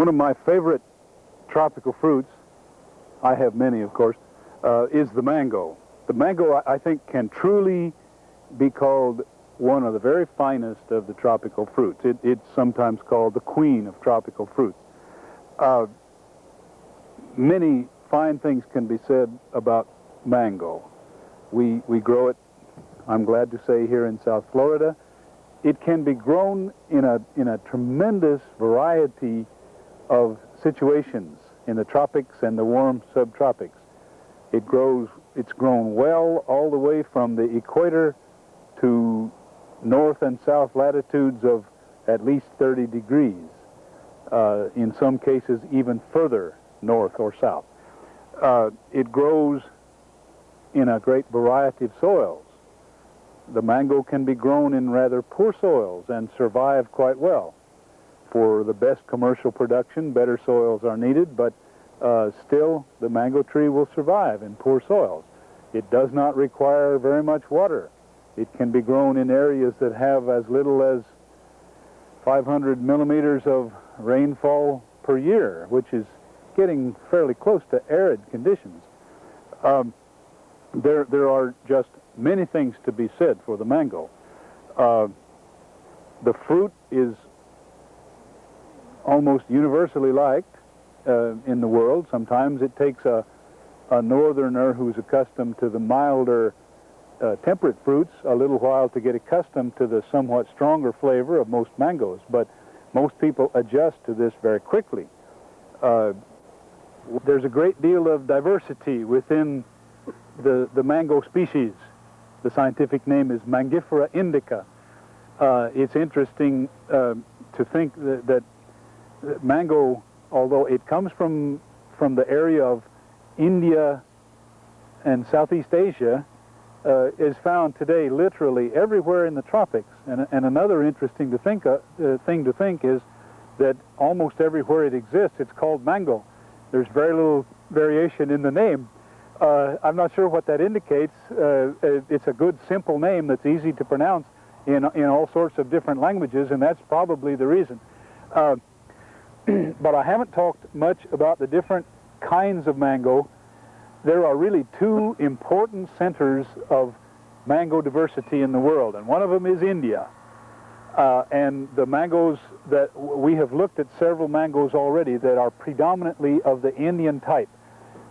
One of my favorite tropical fruits, I have many of course, is the mango. The mango, I think, can truly be called one of the very finest of the tropical fruits. It's sometimes called the queen of tropical fruits. Many fine things can be said about mango. We grow it, I'm glad to say, here in South Florida. It can be grown in a tremendous variety of situations in the tropics and the warm subtropics. It's grown well all the way from the equator to north and south latitudes of at least 30 degrees. In some cases even further north or south. It grows in a great variety of soils. The mango can be grown in rather poor soils and survive quite well. For the best commercial production, better soils are needed, but still the mango tree will survive in poor soils. It does not require very much water. It can be grown in areas that have as little as 500 millimeters of rainfall per year, which is getting fairly close to arid conditions. There are just many things to be said for the mango. The fruit is almost universally liked in the world. Sometimes it takes a northerner who's accustomed to the milder temperate fruits a little while to get accustomed to the somewhat stronger flavor of most mangoes, but most people adjust to this very quickly. There's a great deal of diversity within the mango species. The scientific name is MANGIFERA indica. It's interesting to think that mango, although it comes from the area of India and Southeast Asia, is found today literally everywhere in the tropics. And another interesting thing to think is that almost everywhere it exists, it's called mango. There's very little variation in the name. I'm not sure what that indicates. It's a good, simple name that's easy to pronounce in all sorts of different languages, and that's probably the reason. But I haven't talked much about the different kinds of mango. There are really two important centers of mango diversity in the world, and one of them is India. And the mangoes that we have looked at, several mangoes already that are predominantly of the Indian type.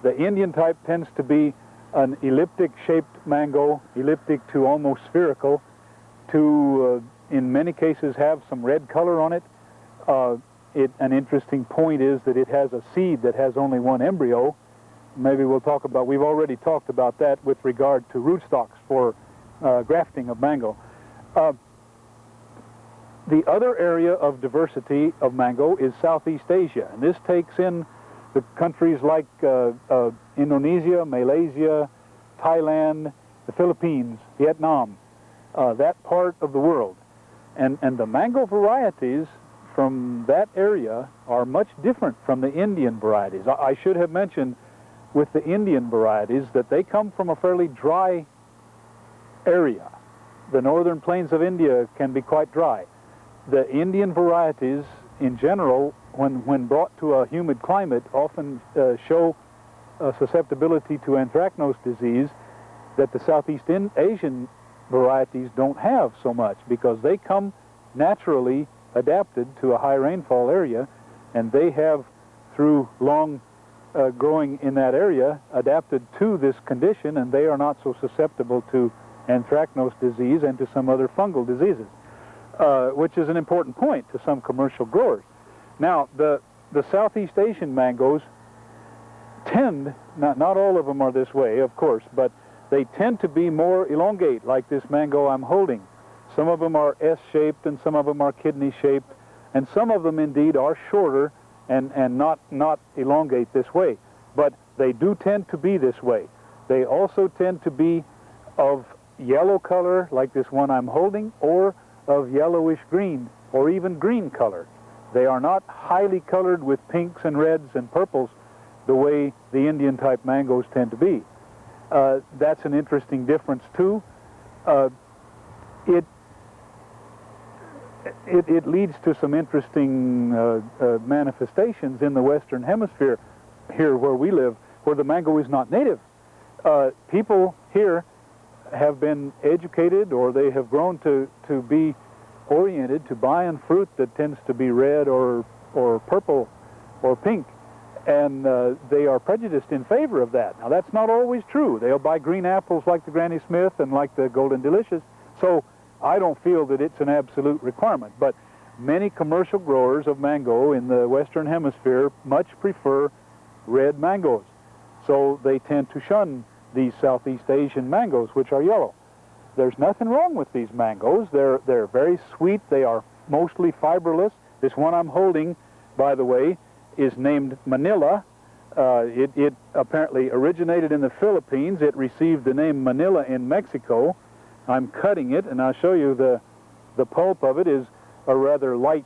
The Indian type tends to be an elliptic-shaped mango, elliptic to almost spherical, to, in many cases, have some red color on it. An interesting point is that it has a seed that has only one embryo. Maybe we'll talk about, we've already talked about that with regard to rootstocks for grafting of mango. The other area of diversity of mango is Southeast Asia, and this takes in the countries like Indonesia, Malaysia, Thailand, the Philippines, Vietnam, that part of the world. And the mango varieties from that area are much different from the Indian varieties. I should have mentioned with the Indian varieties that they come from a fairly dry area. The northern plains of India can be quite dry. The Indian varieties in general, when brought to a humid climate, often show a susceptibility to anthracnose disease that the Southeast Asian varieties don't have so much, because they come naturally adapted to a high rainfall area, and they have, through long growing in that area, adapted to this condition, and they are not so susceptible to anthracnose disease and to some other fungal diseases, which is an important point to some commercial growers. Now, the Southeast Asian mangoes tend, not all of them are this way, of course, but they tend to be more elongate, like this mango I'm holding. Some of them are S-shaped, and some of them are kidney-shaped, and some of them indeed are shorter and not elongate this way. But they do tend to be this way. They also tend to be of yellow color, like this one I'm holding, or of yellowish green, or even green color. They are not highly colored with pinks and reds and purples the way the Indian type mangoes tend to be. That's an interesting difference too. it leads to some interesting manifestations in the Western Hemisphere, here where we live, where the mango is not native. People here have been educated, or they have grown to be oriented to buying fruit that tends to be red or purple or pink, and they are prejudiced in favor of that. Now, that's not always true. They'll buy green apples like the Granny Smith and like the Golden Delicious, so I don't feel that it's an absolute requirement, but many commercial growers of mango in the Western Hemisphere much prefer red mangoes, so they tend to shun these Southeast Asian mangoes, which are yellow. There's nothing wrong with these mangoes. They're very sweet. They are mostly fiberless. This one I'm holding, by the way, is named Manila. It apparently originated in the Philippines. It received the name Manila in Mexico. I'm cutting it, and I'll show you the pulp of it is a rather light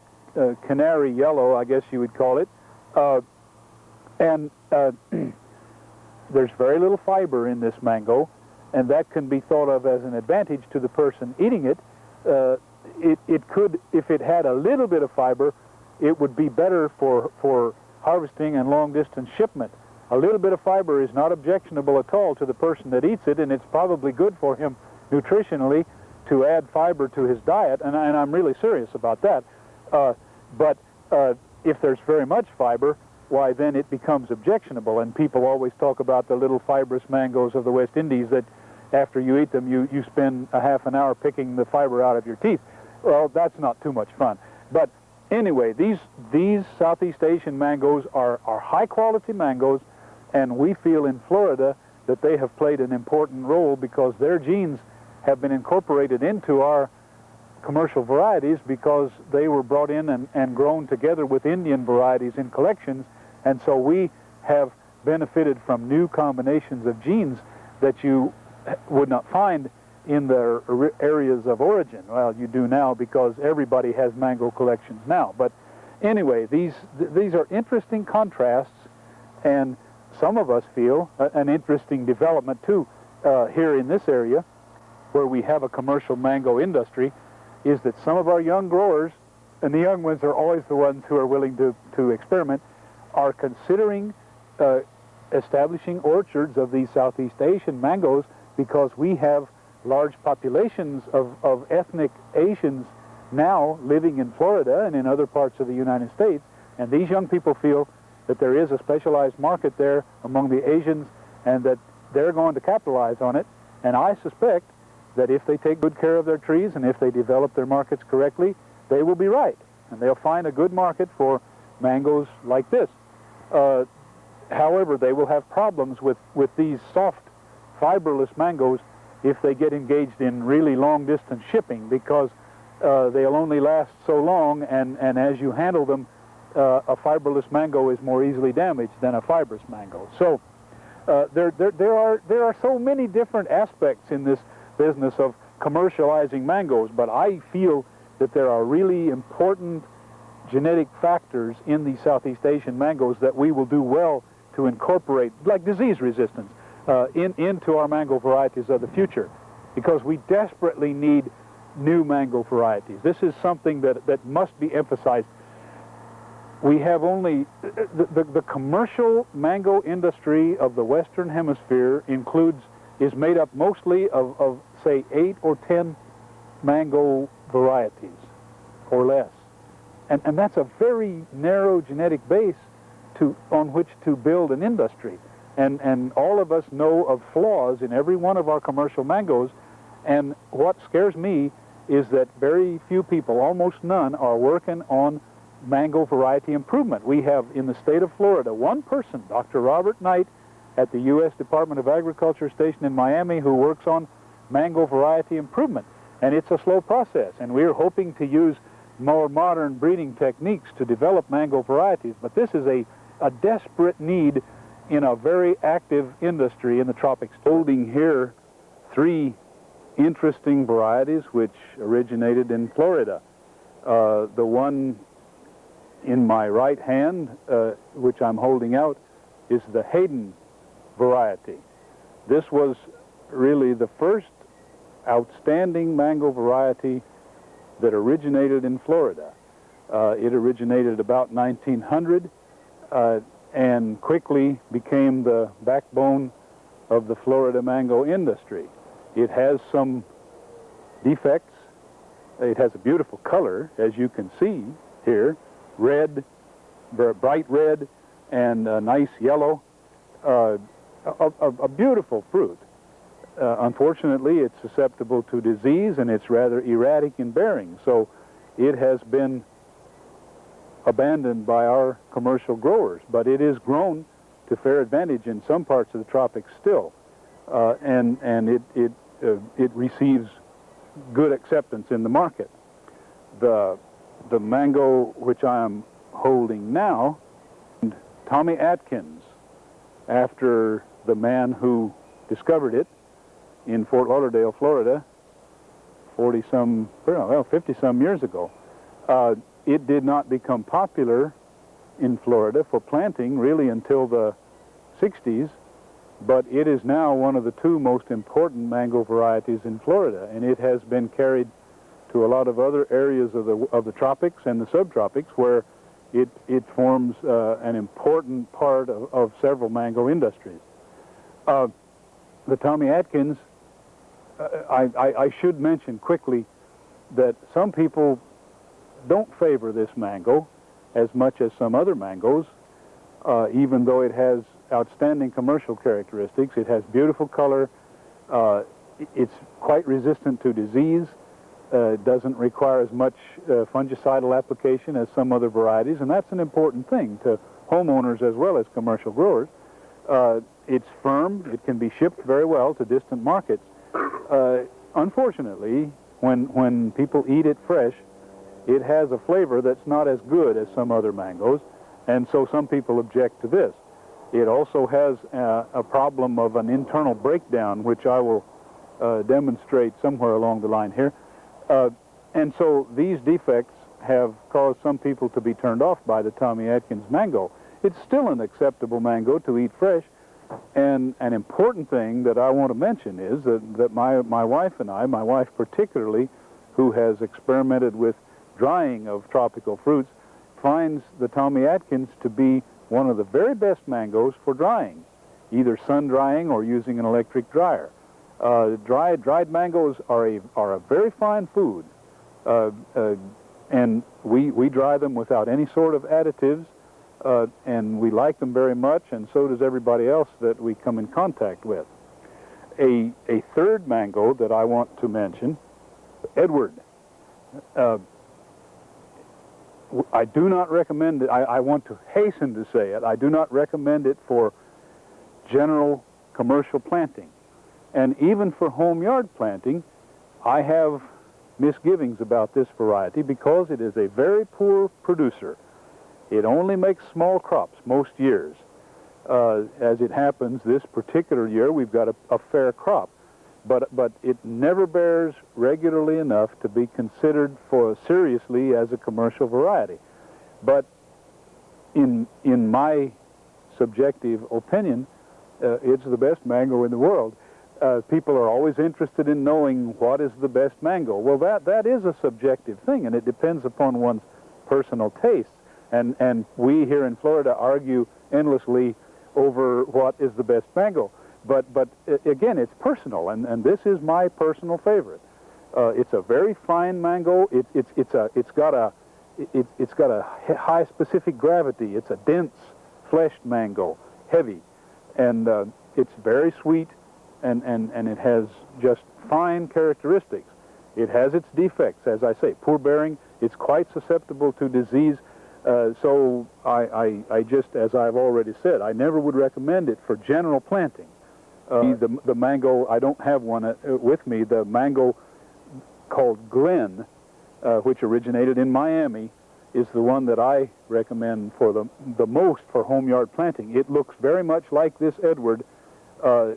canary yellow, I guess you would call it. There's very little fiber in this mango, and that can be thought of as an advantage to the person eating it. It could, if it had a little bit of fiber, it would be better for harvesting and long-distance shipment. A little bit of fiber is not objectionable at all to the person that eats it, and it's probably good for him nutritionally to add fiber to his diet, and I'm really serious about that. But if there's very much fiber, why then it becomes objectionable, and people always talk about the little fibrous mangoes of the West Indies that after you eat them you spend a half an hour picking the fiber out of your teeth. Well, that's not too much fun. But anyway, these Southeast Asian mangoes are high quality mangoes, and we feel in Florida that they have played an important role because their genes have been incorporated into our commercial varieties because they were brought in and grown together with Indian varieties in collections, and so we have benefited from new combinations of genes that you would not find in their areas of origin. Well, you do now because everybody has mango collections now. But anyway, these are interesting contrasts, and some of us feel an interesting development too here in this area where we have a commercial mango industry is that some of our young growers, and the young ones are always the ones who are willing to experiment, are considering establishing orchards of these Southeast Asian mangoes because we have large populations of ethnic Asians now living in Florida and in other parts of the United States, and these young people feel that there is a specialized market there among the Asians and that they're going to capitalize on it, and I suspect that if they take good care of their trees and if they develop their markets correctly, they will be right, and they'll find a good market for mangoes like this. However, they will have problems with these soft, fiberless mangoes if they get engaged in really long-distance shipping because they'll only last so long, and as you handle them, a fiberless mango is more easily damaged than a fibrous mango. So there are so many different aspects in this business of commercializing mangoes, but I feel that there are really important genetic factors in these Southeast Asian mangoes that we will do well to incorporate, like disease resistance, into our mango varieties of the future, because we desperately need new mango varieties. This is something that must be emphasized. We have only, the commercial mango industry of the Western Hemisphere is made up mostly of say 8 or 10 mango varieties or less. And that's a very narrow genetic base on which to build an industry. And all of us know of flaws in every one of our commercial mangoes, and what scares me is that very few people, almost none, are working on mango variety improvement. We have in the state of Florida one person, Dr. Robert Knight, at the U.S. Department of Agriculture station in Miami, who works on mango variety improvement, and it's a slow process, and we're hoping to use more modern breeding techniques to develop mango varieties, but this is a desperate need in a very active industry in the tropics. Holding here 3 interesting varieties which originated in Florida. The one in my right hand, which I'm holding out, is the HADEN variety. This was really the first outstanding mango variety that originated in Florida. It originated about 1900 and quickly became the backbone of the Florida mango industry. It has some defects. It has a beautiful color, as you can see here, red, bright red, and a nice yellow, a beautiful fruit. Unfortunately, it's susceptible to disease, and it's rather erratic in bearing, so it has been abandoned by our commercial growers, but it is grown to fair advantage in some parts of the tropics still, and it receives good acceptance in the market. The mango which I am holding now, Tommy Atkins, after the man who discovered it in Fort Lauderdale, Florida, 50-some years ago. It did not become popular in Florida for planting really until the 60s, but it is now one of the two most important mango varieties in Florida, and it has been carried to a lot of other areas of the tropics and the subtropics where it forms an important part of several mango industries. The Tommy Atkins, I should mention quickly that some people don't favor this mango as much as some other mangoes, even though it has outstanding commercial characteristics. It has beautiful color. It's quite resistant to disease. It doesn't require as much fungicidal application as some other varieties, and that's an important thing to homeowners as well as commercial growers. It's firm. It can be shipped very well to distant markets. Unfortunately, when people eat it fresh, it has a flavor that's not as good as some other mangoes, and so some people object to this. It also has a problem of an internal breakdown, which I will demonstrate somewhere along the line here. And so these defects have caused some people to be turned off by the Tommy Atkins mango. It's still an acceptable mango to eat fresh, and an important thing that I want to mention is that my wife and I, my wife particularly, who has experimented with drying of tropical fruits, finds the Tommy Atkins to be one of the very best mangoes for drying, either sun drying or using an electric dryer. Dried mangoes are a very fine food, and we dry them without any sort of additives, and we like them very much, and so does everybody else that we come in contact with. A third mango that I want to mention, Edward. I do not recommend it. I want to hasten to say it. I do not recommend it for general commercial planting. And even for home yard planting, I have misgivings about this variety because it is a very poor producer. It only makes small crops most years. As it happens, this particular year we've got a fair crop, but it never bears regularly enough to be considered for seriously as a commercial variety. But in my subjective opinion, it's the best mango in the world. People are always interested in knowing what is the best mango. Well, that is a subjective thing, and it depends upon one's personal taste. And we here in Florida argue endlessly over what is the best mango. But again, it's personal, and this is my personal favorite. It's a very fine mango. It's got a high specific gravity. It's a dense, fleshed mango, heavy, and it's very sweet, and it has just fine characteristics. It has its defects, as I say, poor bearing. It's quite susceptible to disease. So I just, as I've already said, I never would recommend it for general planting. The mango, I don't have one with me, the mango called Glen, which originated in Miami, is the one that I recommend for the most for home yard planting. It looks very much like this Edward,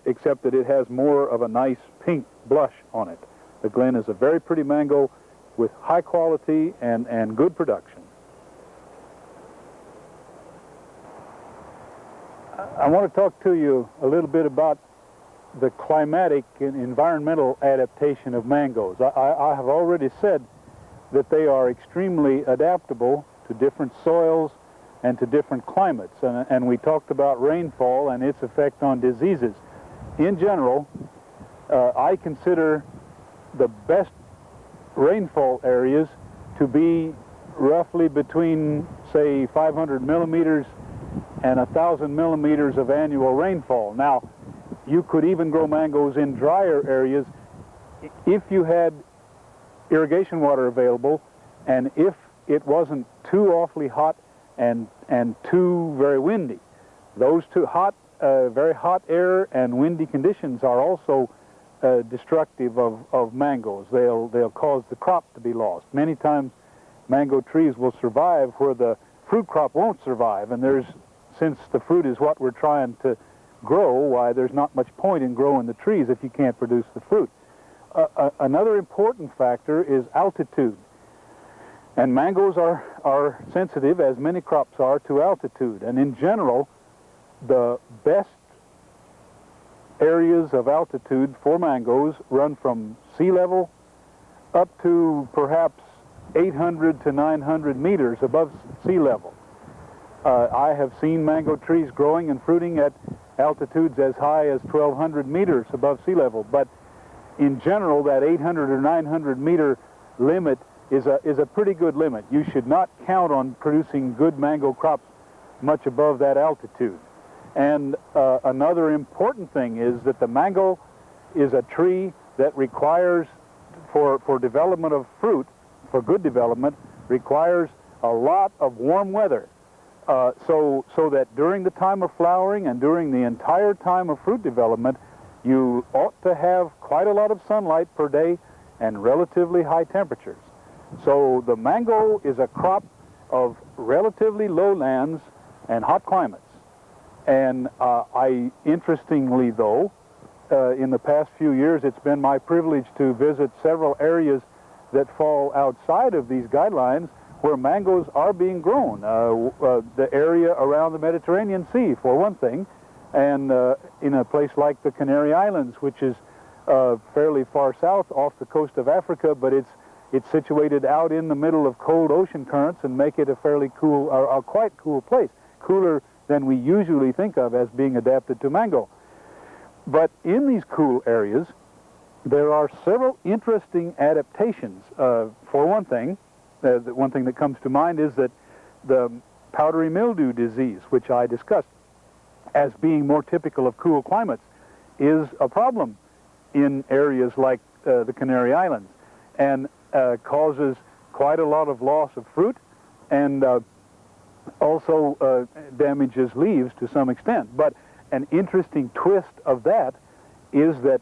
except that it has more of a nice pink blush on it. The Glen is a very pretty mango with high quality and good production. I want to talk to you a little bit about the climatic and environmental adaptation of mangoes. I have already said that they are extremely adaptable to different soils and to different climates. And we talked about rainfall and its effect on diseases. In general, I consider the best rainfall areas to be roughly between, say, 500 millimeters and 1,000 millimeters of annual rainfall. Now, you could even grow mangoes in drier areas if you had irrigation water available, and if it wasn't too awfully hot and too very windy. Those two very hot air and windy conditions are also destructive of mangoes. They'll cause the crop to be lost. Many times mango trees will survive where the fruit crop won't survive, and since the fruit is what we're trying to grow, why there's not much point in growing the trees if you can't produce the fruit. Another important factor is altitude. And mangoes are sensitive, as many crops are, to altitude. And in general, the best areas of altitude for mangoes run from sea level up to perhaps 800 to 900 meters above sea level. I have seen mango trees growing and fruiting at altitudes as high as 1,200 meters above sea level. But in general, that 800 or 900 meter limit is a pretty good limit. You should not count on producing good mango crops much above that altitude. And another important thing is that the mango is a tree that requires, for development of fruit, for good development, requires a lot of warm weather. So that during the time of flowering and during the entire time of fruit development, you ought to have quite a lot of sunlight per day and relatively high temperatures. So the mango is a crop of relatively low lands and hot climates. And interestingly though, in the past few years, it's been my privilege to visit several areas that fall outside of these guidelines where mangoes are being grown. The area around the Mediterranean Sea, for one thing, and in a place like the Canary Islands, which is fairly far south off the coast of Africa, but it's situated out in the middle of cold ocean currents and make it a fairly cool, or a quite cool place, cooler than we usually think of as being adapted to mango. But in these cool areas, there are several interesting adaptations. For one thing, the one thing that comes to mind is that the powdery mildew disease, which I discussed as being more typical of cool climates, is a problem in areas like the Canary Islands, and causes quite a lot of loss of fruit, and also damages leaves to some extent. But an interesting twist of that is that,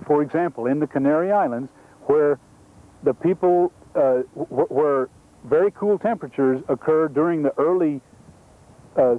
for example, in the Canary Islands, where the people, where very cool temperatures occur during the early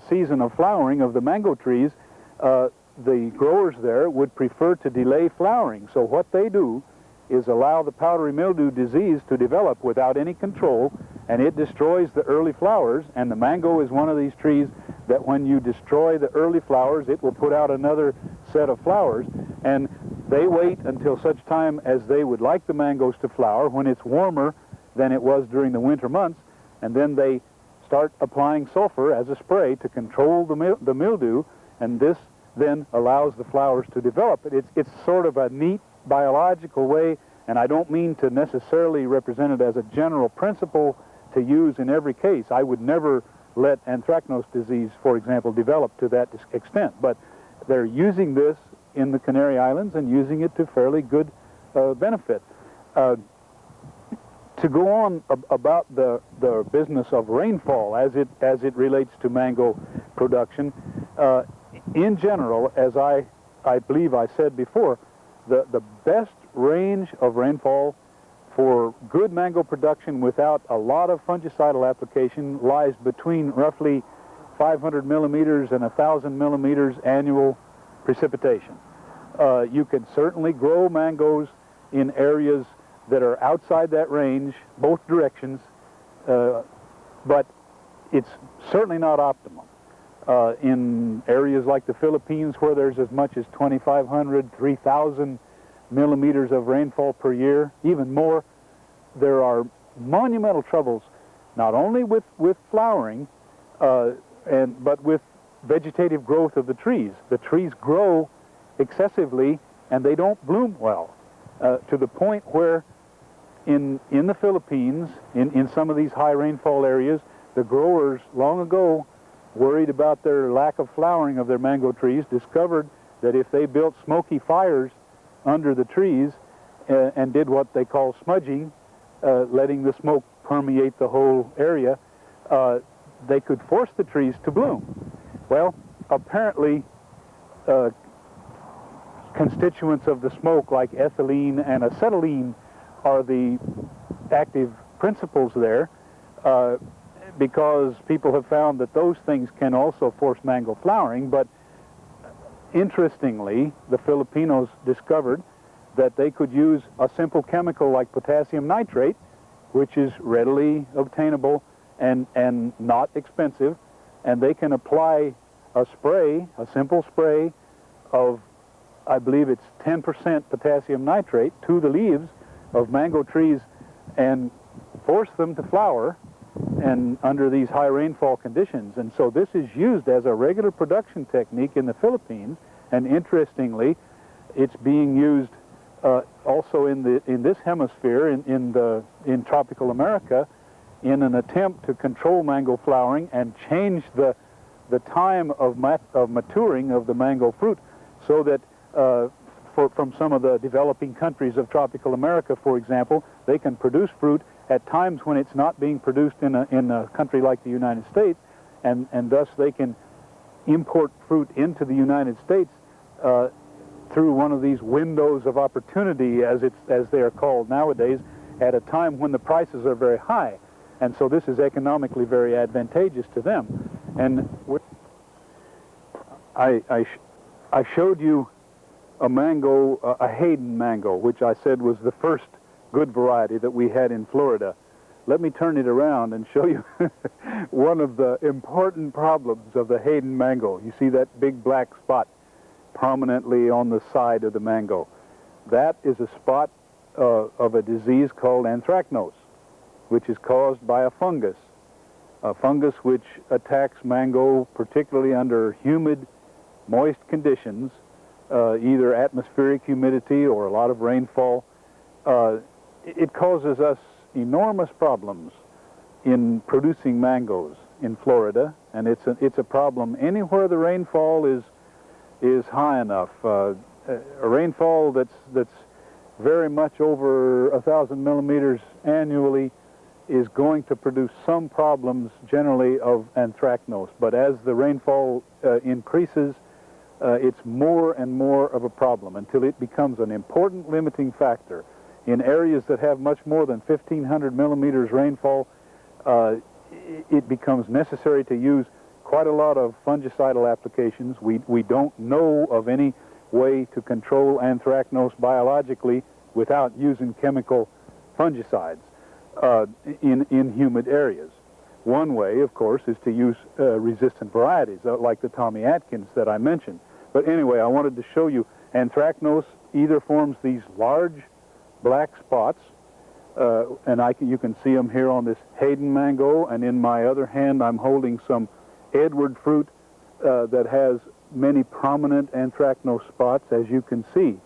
season of flowering of the mango trees, the growers there would prefer to delay flowering. So what they do is allow the powdery mildew disease to develop without any control, and it destroys the early flowers. And the mango is one of these trees that when you destroy the early flowers, it will put out another set of flowers, and they wait until such time as they would like the mangoes to flower when it's warmer than it was during the winter months, and then they start applying sulfur as a spray to control the mildew, and this then allows the flowers to develop. It's sort of a neat biological way, and I don't mean to necessarily represent it as a general principle to use in every case. I would never let anthracnose disease, for example, develop to that extent, but they're using this in the Canary Islands and using it to fairly good benefit. To go on about the business of rainfall as it relates to mango production, in general, as I believe I said before, the best range of rainfall for good mango production without a lot of fungicidal application lies between roughly 500 millimeters and 1,000 millimeters annual precipitation. You can certainly grow mangoes in areas that are outside that range, both directions, but it's certainly not optimum. In areas like the Philippines, where there's as much as 2,500, 3,000 millimeters of rainfall per year, even more, there are monumental troubles, not only with flowering, but with vegetative growth of the trees. The trees grow excessively and they don't bloom well, to the point where in the Philippines, in some of these high rainfall areas, the growers long ago, worried about their lack of flowering of their mango trees, discovered that if they built smoky fires under the trees and did what they call smudging, letting the smoke permeate the whole area, they could force the trees to bloom. Well, apparently constituents of the smoke like ethylene and acetylene are the active principles there, because people have found that those things can also force mango flowering. But interestingly, the Filipinos discovered that they could use a simple chemical like potassium nitrate, which is readily obtainable and not expensive, and they can apply a spray, a simple spray of, I believe it's 10% potassium nitrate to the leaves of mango trees and force them to flower and under these high rainfall conditions. And so this is used as a regular production technique in the Philippines, and interestingly, it's being used also in this hemisphere, in tropical America, in an attempt to control mango flowering and change the time of maturing of the mango fruit, so that from some of the developing countries of tropical America, for example, they can produce fruit at times when it's not being produced in a country like the United States, and thus they can import fruit into the United States through one of these windows of opportunity, as they are called nowadays, at a time when the prices are very high. And so this is economically very advantageous to them. And I showed you a mango, a Hayden mango, which I said was the first good variety that we had in Florida. Let me turn it around and show you one of the important problems of the Hayden mango. You see that big black spot prominently on the side of the mango? That is a spot of a disease called anthracnose, which is caused by a fungus which attacks mango particularly under humid, moist conditions, either atmospheric humidity or a lot of rainfall. It causes us enormous problems in producing mangoes in Florida, and it's a problem anywhere the rainfall is high enough. A rainfall that's very much over 1,000 millimeters annually is going to produce some problems generally of anthracnose. But as the rainfall increases, it's more and more of a problem until it becomes an important limiting factor. In areas that have much more than 1,500 millimeters rainfall, it becomes necessary to use quite a lot of fungicidal applications. We don't know of any way to control anthracnose biologically without using chemical fungicides in humid areas. One way, of course, is to use resistant varieties like the Tommy Atkins that I mentioned. But anyway, I wanted to show you anthracnose either forms these large black spots, and you can see them here on this Hayden mango, and in my other hand I'm holding some Edward fruit that has many prominent anthracnose spots, as you can see.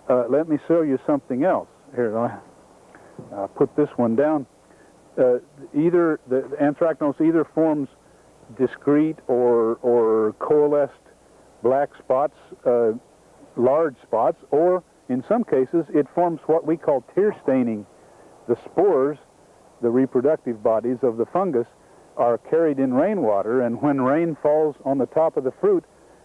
Let me show you something else. Here, I'll put this one down. The anthracnose either forms discrete or coalesced black spots, large spots, or in some cases it forms what we call tear staining. The spores, the reproductive bodies of the fungus, are carried in rainwater, and when rain falls on the top of the fruit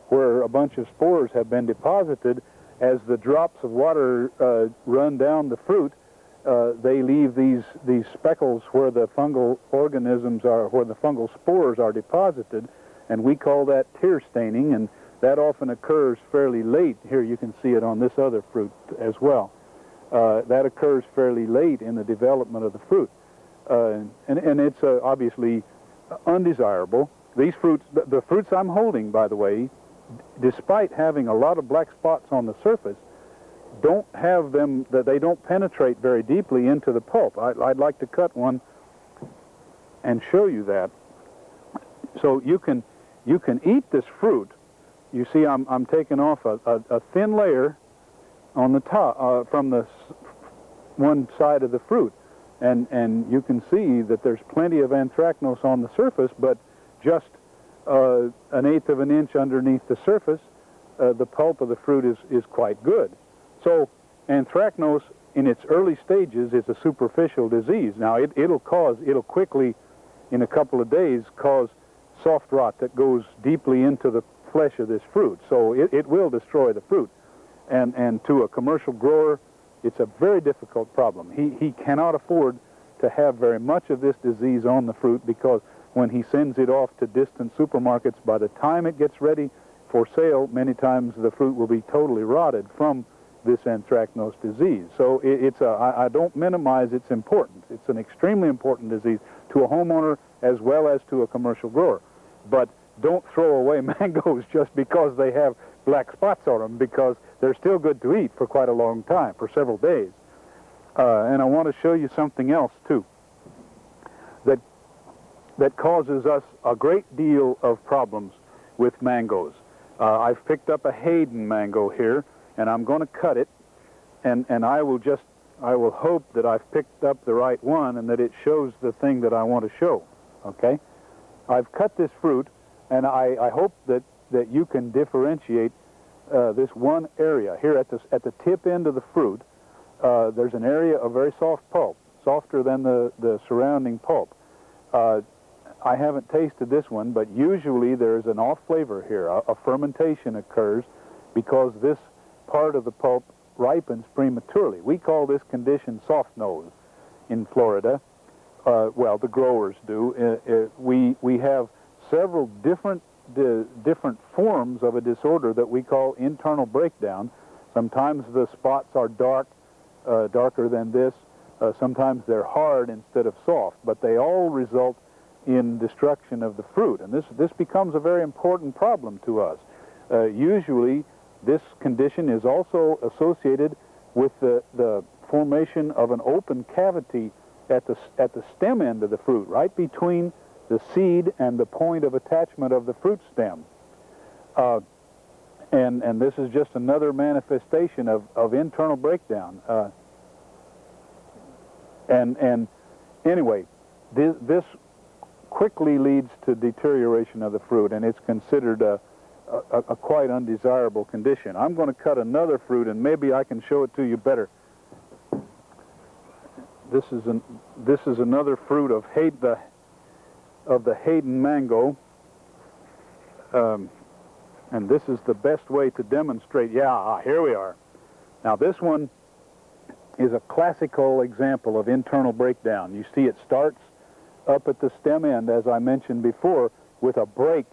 where a bunch of spores have been deposited, as the drops of water run down the fruit, they leave these speckles where the fungal organisms are, where the fungal spores are deposited, and we call that tear staining, and that often occurs fairly late. Here you can see it on this other fruit as well. That occurs fairly late in the development of the fruit, and it's obviously undesirable. These fruits, the fruits I'm holding, by the way, despite having a lot of black spots on the surface, don't have them, that they don't penetrate very deeply into the pulp. I'd like to cut one and show you that. So you can eat this fruit. You see, I'm taking off a thin layer on the top from the one side of the fruit, and you can see that there's plenty of anthracnose on the surface, but just 1/8 of an inch underneath the surface, the pulp of the fruit is quite good. So anthracnose in its early stages is a superficial disease. Now it'll quickly, in a couple of days, cause soft rot that goes deeply into the flesh of this fruit. So it will destroy the fruit. And to a commercial grower, it's a very difficult problem. He cannot afford to have very much of this disease on the fruit, because when he sends it off to distant supermarkets, by the time it gets ready for sale, many times the fruit will be totally rotted from this anthracnose disease. So I don't minimize its importance. It's an extremely important disease to a homeowner as well as to a commercial grower. But don't throw away mangoes just because they have black spots on them, because they're still good to eat for quite a long time, for several days. And I want to show you something else too that causes us a great deal of problems with mangoes. I've picked up a Hayden mango here, and I'm going to cut it, and I will hope that I've picked up the right one and that it shows the thing that I want to show. Okay? I've cut this fruit, and I hope that you can differentiate this one area here at the tip end of the fruit. There's an area of very soft pulp, softer than the surrounding pulp. I haven't tasted this one, but usually there's an off flavor here. A fermentation occurs because this part of the pulp ripens prematurely. We call this condition soft nose in Florida. Well, the growers do. We have several different forms of a disorder that we call internal breakdown. Sometimes the spots are darker than this. Sometimes they're hard instead of soft, but they all result in destruction of the fruit. And this becomes a very important problem to us. Usually, this condition is also associated with the formation of an open cavity at the stem end of the fruit, right between the seed and the point of attachment of the fruit stem. And this is just another manifestation of internal breakdown. And anyway, this quickly leads to deterioration of the fruit, and it's considered a quite undesirable condition. I'm going to cut another fruit, and maybe I can show it to you better. This is another fruit of the Hayden mango, and this is the best way to demonstrate. Yeah, here we are. Now this one is a classical example of internal breakdown. You see, it starts up at the stem end, as I mentioned before, with a break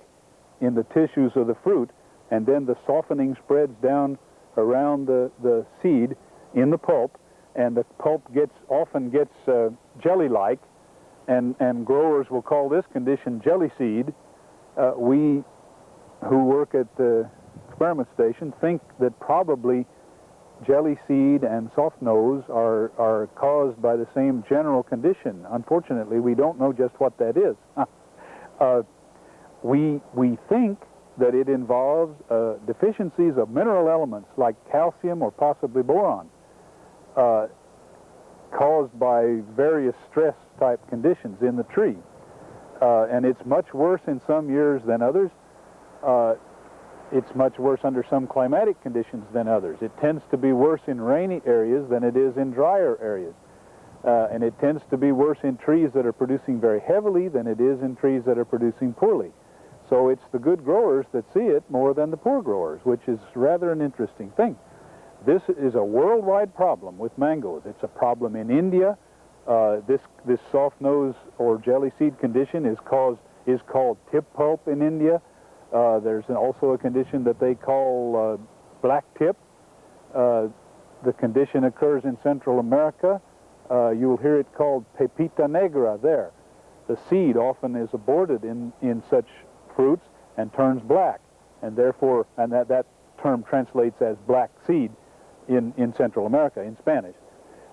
in the tissues of the fruit, and then the softening spreads down around the seed in the pulp, and the pulp often gets jelly-like, and growers will call this condition jelly seed. We who work at the experiment station think that probably jelly seed and soft nose are caused by the same general condition. Unfortunately, we don't know just what that is. We think that it involves deficiencies of mineral elements like calcium or possibly boron, caused by various stress-type conditions in the tree. And it's much worse in some years than others. It's much worse under some climatic conditions than others. It tends to be worse in rainy areas than it is in drier areas. And it tends to be worse in trees that are producing very heavily than it is in trees that are producing poorly. So it's the good growers that see it more than the poor growers, which is rather an interesting thing. This is a worldwide problem with mangoes. It's a problem in India. This soft nose or jelly seed condition is called tip pulp in India. There's also a condition that they call black tip. The condition occurs in Central America. You'll hear it called pepita negra there. The seed often is aborted in such fruits and turns black, and therefore, and that term translates as black seed. in Central America, in Spanish.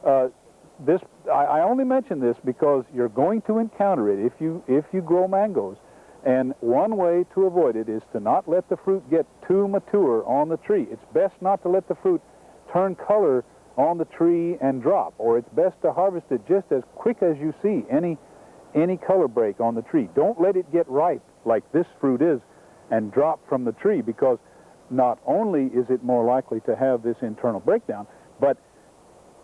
I only mention this because you're going to encounter it if you grow mangoes. And one way to avoid it is to not let the fruit get too mature on the tree. It's best not to let the fruit turn color on the tree and drop, or it's best to harvest it just as quick as you see any color break on the tree. Don't let it get ripe like this fruit is and drop from the tree, because not only is it more likely to have this internal breakdown, but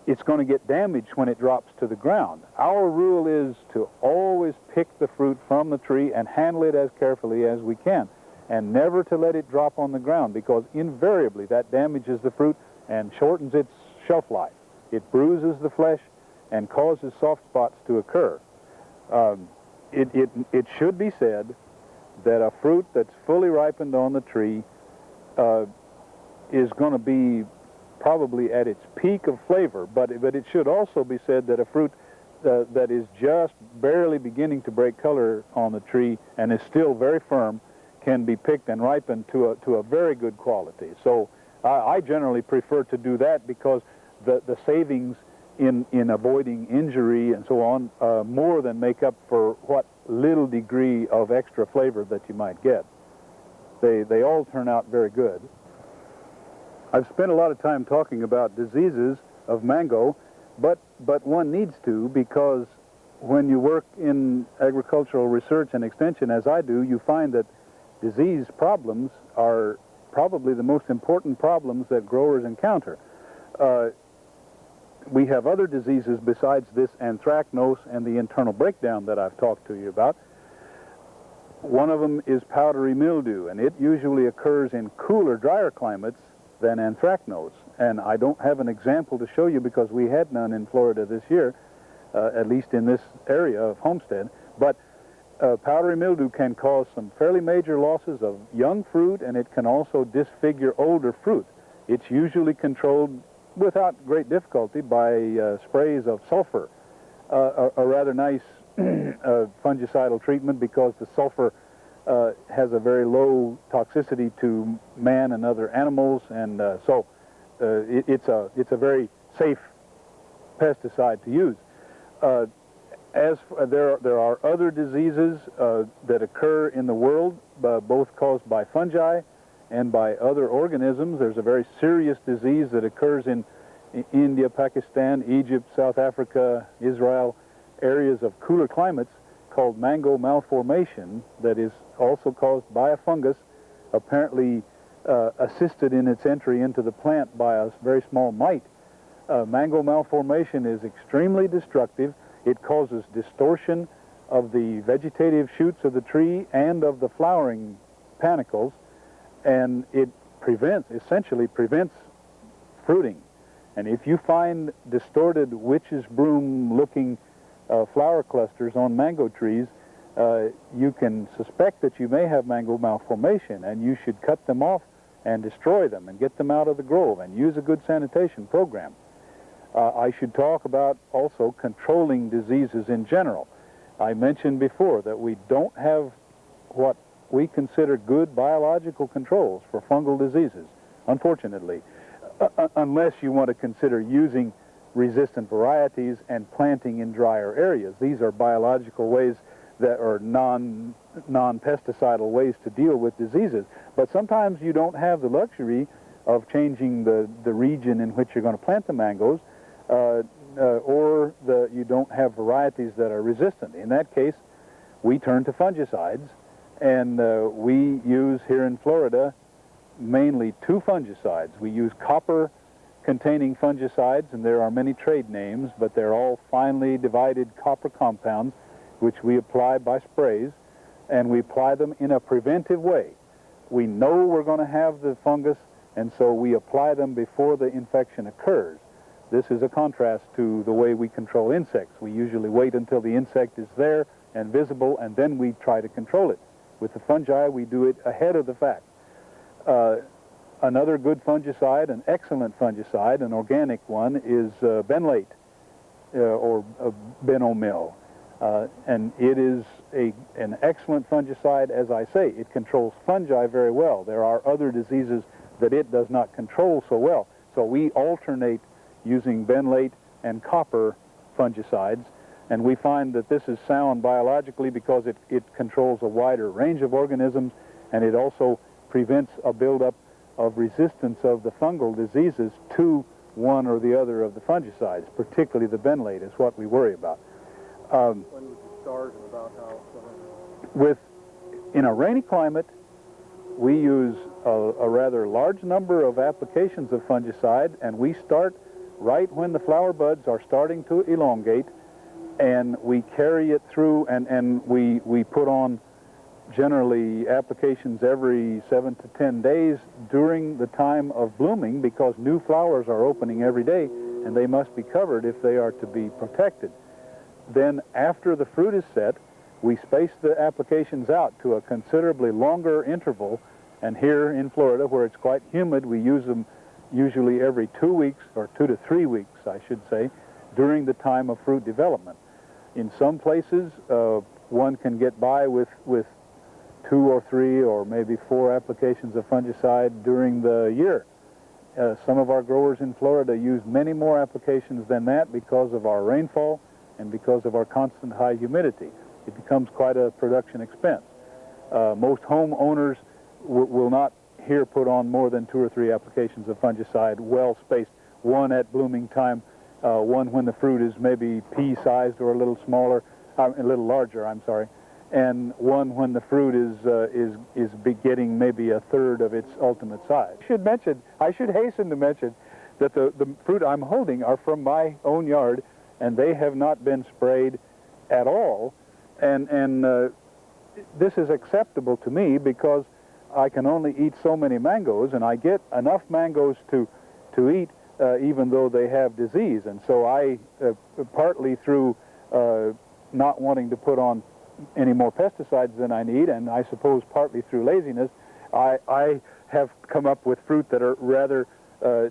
it's going to get damaged when it drops to the ground. Our rule is to always pick the fruit from the tree and handle it as carefully as we can, and never to let it drop on the ground, because invariably that damages the fruit and shortens its shelf life. It bruises the flesh and causes soft spots to occur. It should be said that a fruit that's fully ripened on the tree is going to be probably at its peak of flavor, but it should also be said that a fruit that is just barely beginning to break color on the tree and is still very firm can be picked and ripened to a very good quality. So I generally prefer to do that, because the savings in avoiding injury and so on more than make up for what little degree of extra flavor that you might get. They all turn out very good. I've spent a lot of time talking about diseases of mango, but one needs to, because when you work in agricultural research and extension, as I do, you find that disease problems are probably the most important problems that growers encounter. We have other diseases besides this anthracnose and the internal breakdown that I've talked to you about. One of them is powdery mildew, and it usually occurs in cooler, drier climates than anthracnose. And I don't have an example to show you because we had none in Florida this year, at least in this area of Homestead. But powdery mildew can cause some fairly major losses of young fruit, and it can also disfigure older fruit. It's usually controlled without great difficulty by sprays of sulfur, a rather nice fungicidal treatment, because the sulfur has a very low toxicity to man and other animals, and so it's a very safe pesticide to use. There are other diseases that occur in the world, both caused by fungi and by other organisms. There's a very serious disease that occurs in India, Pakistan, Egypt, South Africa, Israel, areas of cooler climates, called mango malformation, that is also caused by a fungus, apparently assisted in its entry into the plant by a very small mite. Mango malformation is extremely destructive. It causes distortion of the vegetative shoots of the tree and of the flowering panicles, and it essentially prevents fruiting. And if you find distorted witch's broom-looking flower clusters on mango trees, you can suspect that you may have mango malformation, and you should cut them off and destroy them and get them out of the grove and use a good sanitation program. I should talk about also controlling diseases in general. I mentioned before that we don't have what we consider good biological controls for fungal diseases, unfortunately, unless you want to consider using resistant varieties and planting in drier areas. These are biological ways that are non-pesticidal ways to deal with diseases. But sometimes you don't have the luxury of changing the region in which you're going to plant the mangoes, or you don't have varieties that are resistant. In that case, we turn to fungicides, and we use here in Florida mainly two fungicides. We use copper-containing fungicides, and there are many trade names, but they're all finely divided copper compounds, which we apply by sprays, and we apply them in a preventive way. We know we're going to have the fungus, and so we apply them before the infection occurs. This is a contrast to the way we control insects. We usually wait until the insect is there and visible, and then we try to control it. With the fungi, we do it ahead of the fact. Another good fungicide, an excellent fungicide, an organic one, is benlate, or benomil. And it is an excellent fungicide, as I say. It controls fungi very well. There are other diseases that it does not control so well, So we alternate using benlate and copper fungicides, and we find that this is sound biologically because it controls a wider range of organisms, and it also prevents a buildup of resistance of the fungal diseases to one or the other of the fungicides, particularly the benlate is what we worry about. When would you start and about how? In a rainy climate, we use a rather large number of applications of fungicide, and we start right when the flower buds are starting to elongate, and we carry it through, and we put on generally applications every 7 to 10 days during the time of blooming, because new flowers are opening every day and they must be covered if they are to be protected. Then after the fruit is set, we space the applications out to a considerably longer interval, and here in Florida, where it's quite humid, we use them usually every 2 weeks, or 2 to 3 weeks I should say, during the time of fruit development. In some places one can get by with 2 or 3 or maybe 4 applications of fungicide during the year. Some of our growers in Florida use many more applications than that because of our rainfall and because of our constant high humidity. It becomes quite a production expense. Most homeowners will not here put on more than 2 or 3 applications of fungicide, well spaced, one at blooming time, one when the fruit is maybe pea-sized or a little smaller, a little larger, I'm sorry, and one when the fruit is getting maybe a third of its ultimate size. I should hasten to mention that the fruit I'm holding are from my own yard, and they have not been sprayed at all, and this is acceptable to me because I can only eat so many mangoes, and I get enough mangoes to eat even though they have disease, and so I, partly through not wanting to put on any more pesticides than I need, and I suppose partly through laziness, I have come up with fruit that are rather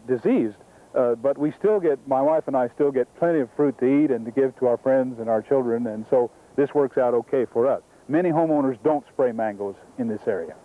diseased. But we still get, my wife and I still get plenty of fruit to eat and to give to our friends and our children, and so this works out okay for us. Many homeowners don't spray mangoes in this area.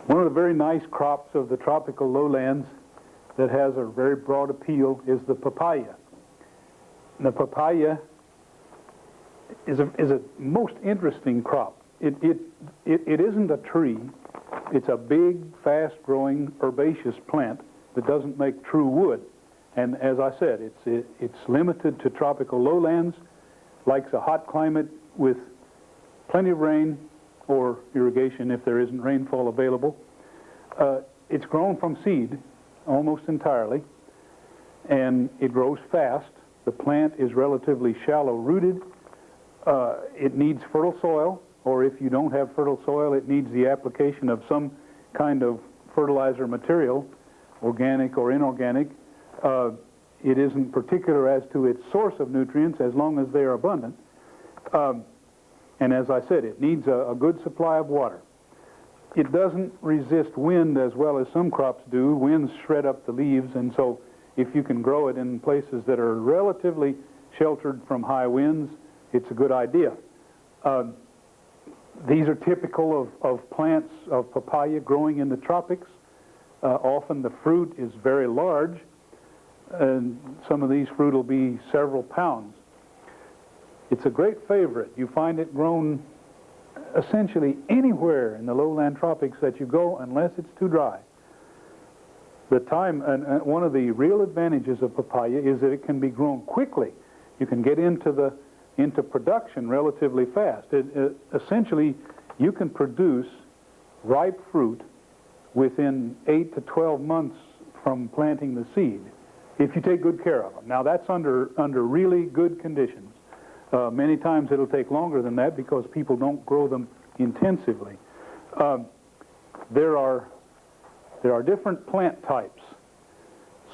One of the very nice crops of the tropical lowlands that has a very broad appeal is the papaya. And the papaya is a most interesting crop. It isn't a tree. It's a big, fast-growing, herbaceous plant that doesn't make true wood. And as I said, it's limited to tropical lowlands, likes a hot climate with plenty of rain or irrigation if there isn't rainfall available. It's grown from seed almost entirely, and it grows fast. The plant is relatively shallow-rooted. It needs fertile soil, or if you don't have fertile soil, it needs the application of some kind of fertilizer material, organic or inorganic. It isn't particular as to its source of nutrients as long as they are abundant. And as I said, it needs a good supply of water. It doesn't resist wind as well as some crops do. Winds shred up the leaves, and so if you can grow it in places that are relatively sheltered from high winds, it's a good idea. These are typical of plants of papaya growing in the tropics. Often the fruit is very large, and some of these fruit will be several pounds. It's a great favorite. You find it grown essentially anywhere in the lowland tropics that you go, unless it's too dry. And one of the real advantages of papaya is that it can be grown quickly. You can get into production relatively fast. Essentially, you can produce ripe fruit within 8 to 12 months from planting the seed, if you take good care of them. Now, that's under really good conditions. Many times it'll take longer than that because people don't grow them intensively. There are different plant types.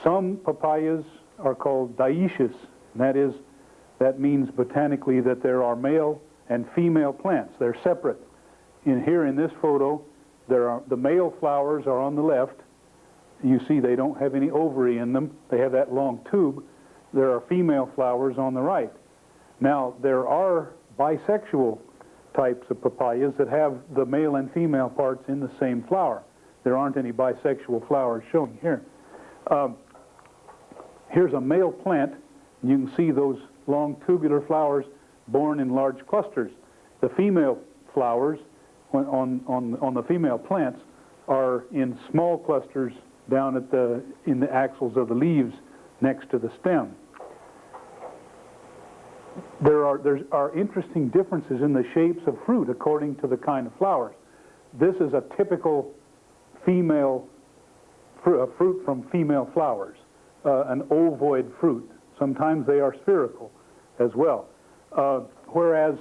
Some papayas are called dioecious. That means botanically that there are male and female plants. They're separate. Here in this photo, the male flowers are on the left. You see they don't have any ovary in them. They have that long tube. There are female flowers on the right. Now, there are bisexual types of papayas that have the male and female parts in the same flower. There aren't any bisexual flowers shown here. Here's a male plant. You can see those long tubular flowers borne in large clusters. The female flowers on the female plants are in small clusters down in the axils of the leaves next to the stem. There are interesting differences in the shapes of fruit according to the kind of flowers. This is a typical female fruit from female flowers, an ovoid fruit. Sometimes they are spherical as well. Whereas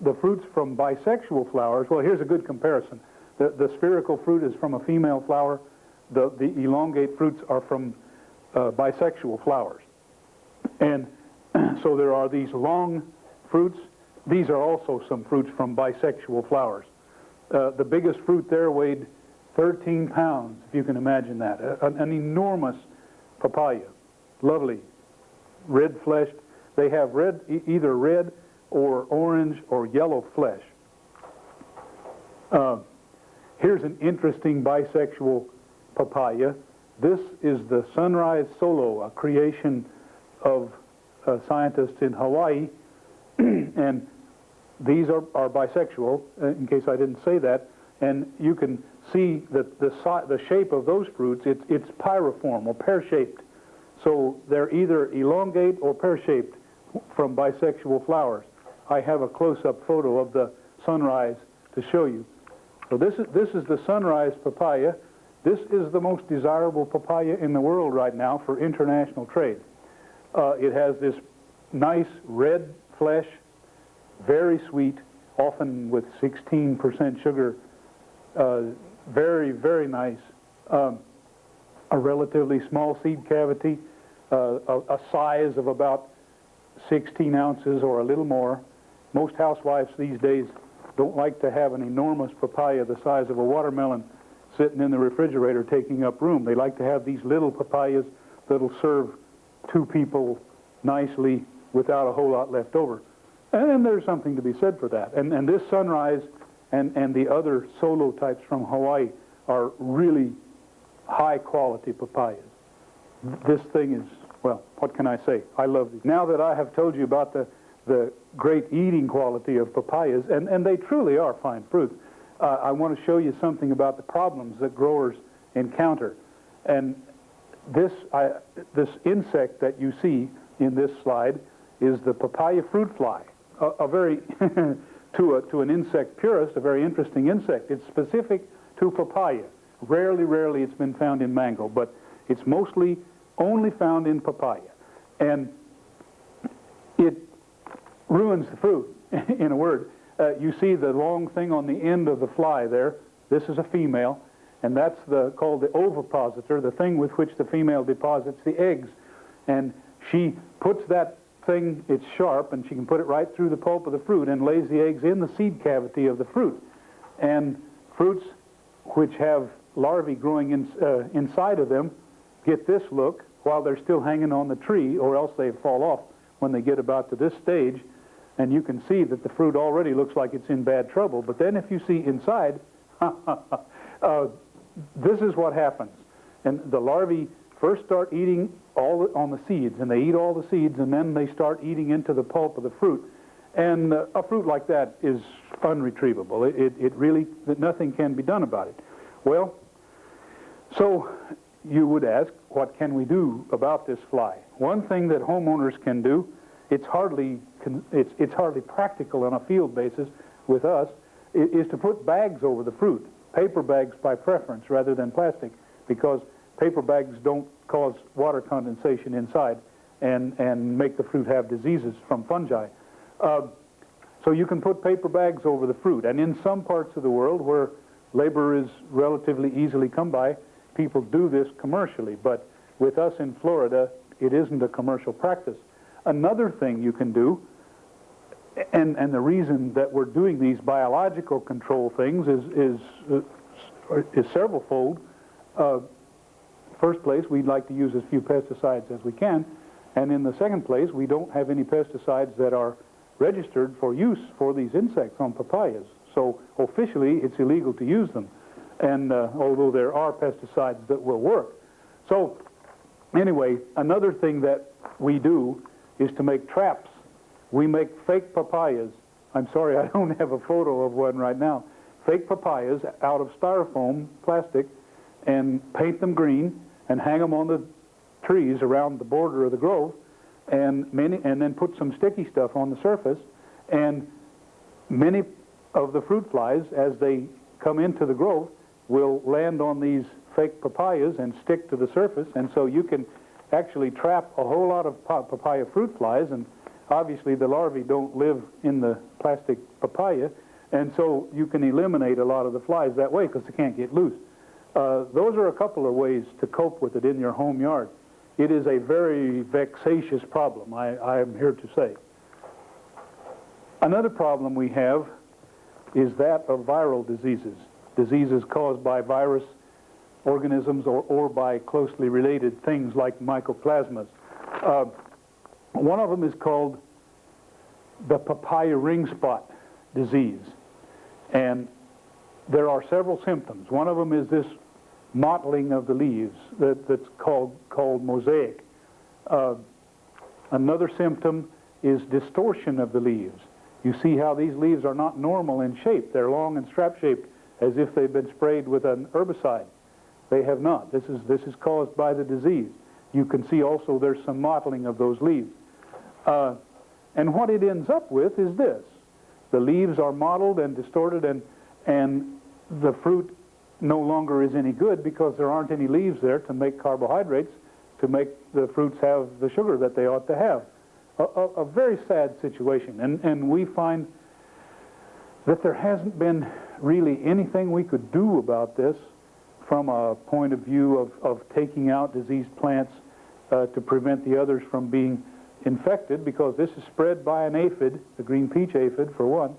the fruits from bisexual flowers, well, here's a good comparison. The spherical fruit is from a female flower. The elongate fruits are from bisexual flowers. And so there are these long fruits. These are also some fruits from bisexual flowers. The biggest fruit there weighed 13 pounds, if you can imagine that. An enormous papaya. Lovely. Red-fleshed. They have either red or orange or yellow flesh. Here's an interesting bisexual papaya. This is the sunrise solo, a creation of scientists in Hawaii, and these are bisexual, in case I didn't say that, and you can see that the shape of those fruits, it's pyriform or pear-shaped. So they're either elongate or pear-shaped from bisexual flowers. I have a close-up photo of the sunrise to show you. So this is the sunrise papaya. This is the most desirable papaya in the world right now for international trade. It has this nice red flesh, very sweet, often with 16% sugar. Very, very nice. A relatively small seed cavity, a size of about 16 ounces or a little more. Most housewives these days don't like to have an enormous papaya the size of a watermelon sitting in the refrigerator taking up room. They like to have these little papayas that'll serve 2 people nicely without a whole lot left over. And there's something to be said for that. And this sunrise and the other solo types from Hawaii are really high-quality papayas. This thing is, well, what can I say? I love these. Now that I have told you about the great eating quality of papayas, and they truly are fine fruits, I want to show you something about the problems that growers encounter. And this insect that you see in this slide is the papaya fruit fly, a very, to an insect purist, a very interesting insect. It's specific to papaya. Rarely it's been found in mango, but it's mostly only found in papaya. And it ruins the fruit. in a word. You see the long thing on the end of the fly there. This is a female, and that's called the ovipositor, the thing with which the female deposits the eggs. And she puts that thing, it's sharp, and she can put it right through the pulp of the fruit and lays the eggs in the seed cavity of the fruit. And fruits which have larvae growing inside of them get this look while they're still hanging on the tree, or else they fall off when they get about to this stage. And you can see that the fruit already looks like it's in bad trouble. But then if you see inside, this is what happens. And the larvae first start eating on the seeds, and they eat all the seeds, and then they start eating into the pulp of the fruit. And a fruit like that is unretrievable. It really, nothing can be done about it. Well, so you would ask, what can we do about this fly? One thing that homeowners can do, it's hardly practical on a field basis with us, is to put bags over the fruit, paper bags by preference rather than plastic, because paper bags don't cause water condensation inside and make the fruit have diseases from fungi. So you can put paper bags over the fruit, and in some parts of the world where labor is relatively easily come by, people do this commercially, but with us in Florida, it isn't a commercial practice. Another thing you can do, and the reason that we're doing these biological control things is several-fold. First place, we'd like to use as few pesticides as we can, and in the second place, we don't have any pesticides that are registered for use for these insects on papayas. So officially, it's illegal to use them, and although there are pesticides that will work. So anyway, another thing that we do is to make traps. We make fake papayas. I'm sorry, I don't have a photo of one right now. Fake papayas out of styrofoam plastic, and paint them green and hang them on the trees around the border of the grove, and then put some sticky stuff on the surface, and many of the fruit flies, as they come into the grove, will land on these fake papayas and stick to the surface, and so you can actually trap a whole lot of papaya fruit flies, and obviously the larvae don't live in the plastic papaya, and so you can eliminate a lot of the flies that way because they can't get loose. Those are a couple of ways to cope with it in your home yard. It is a very vexatious problem, I am here to say. Another problem we have is that of viral diseases, diseases caused by virus organisms or by closely related things like mycoplasmas. One of them is called the papaya ring spot disease, and there are several symptoms. One of them is this mottling of the leaves that's called mosaic. Another symptom is distortion of the leaves. You see how these leaves are not normal in shape. They're long and strap-shaped as if they've been sprayed with an herbicide. They have not. This is caused by the disease. You can see also there's some mottling of those leaves. And what it ends up with is this. The leaves are mottled and distorted, and the fruit no longer is any good because there aren't any leaves there to make carbohydrates, to make the fruits have the sugar that they ought to have. A very sad situation, and we find that there hasn't been really anything we could do about this from a point of view of taking out diseased plants to prevent the others from being infected, because this is spread by an aphid, the green peach aphid for one,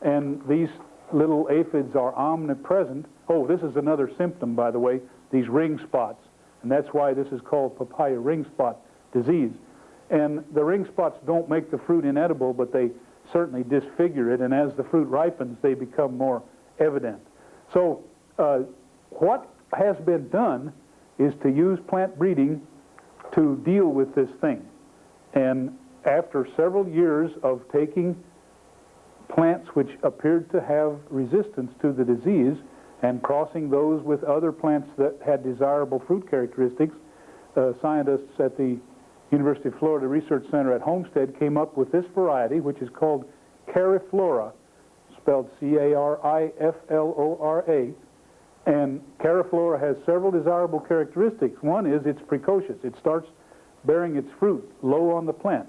and these little aphids are omnipresent. Oh, this is another symptom, by the way, these ring spots, and that's why this is called papaya ring spot disease. And the ring spots don't make the fruit inedible, but they certainly disfigure it, and as the fruit ripens, they become more evident. So what has been done is to use plant breeding to deal with this thing. And after several years of taking plants which appeared to have resistance to the disease and crossing those with other plants that had desirable fruit characteristics, scientists at the University of Florida Research Center at Homestead came up with this variety, which is called Cariflora, spelled C-A-R-I-F-L-O-R-A. And Cariflora has several desirable characteristics. One is it's precocious. It starts bearing its fruit low on the plant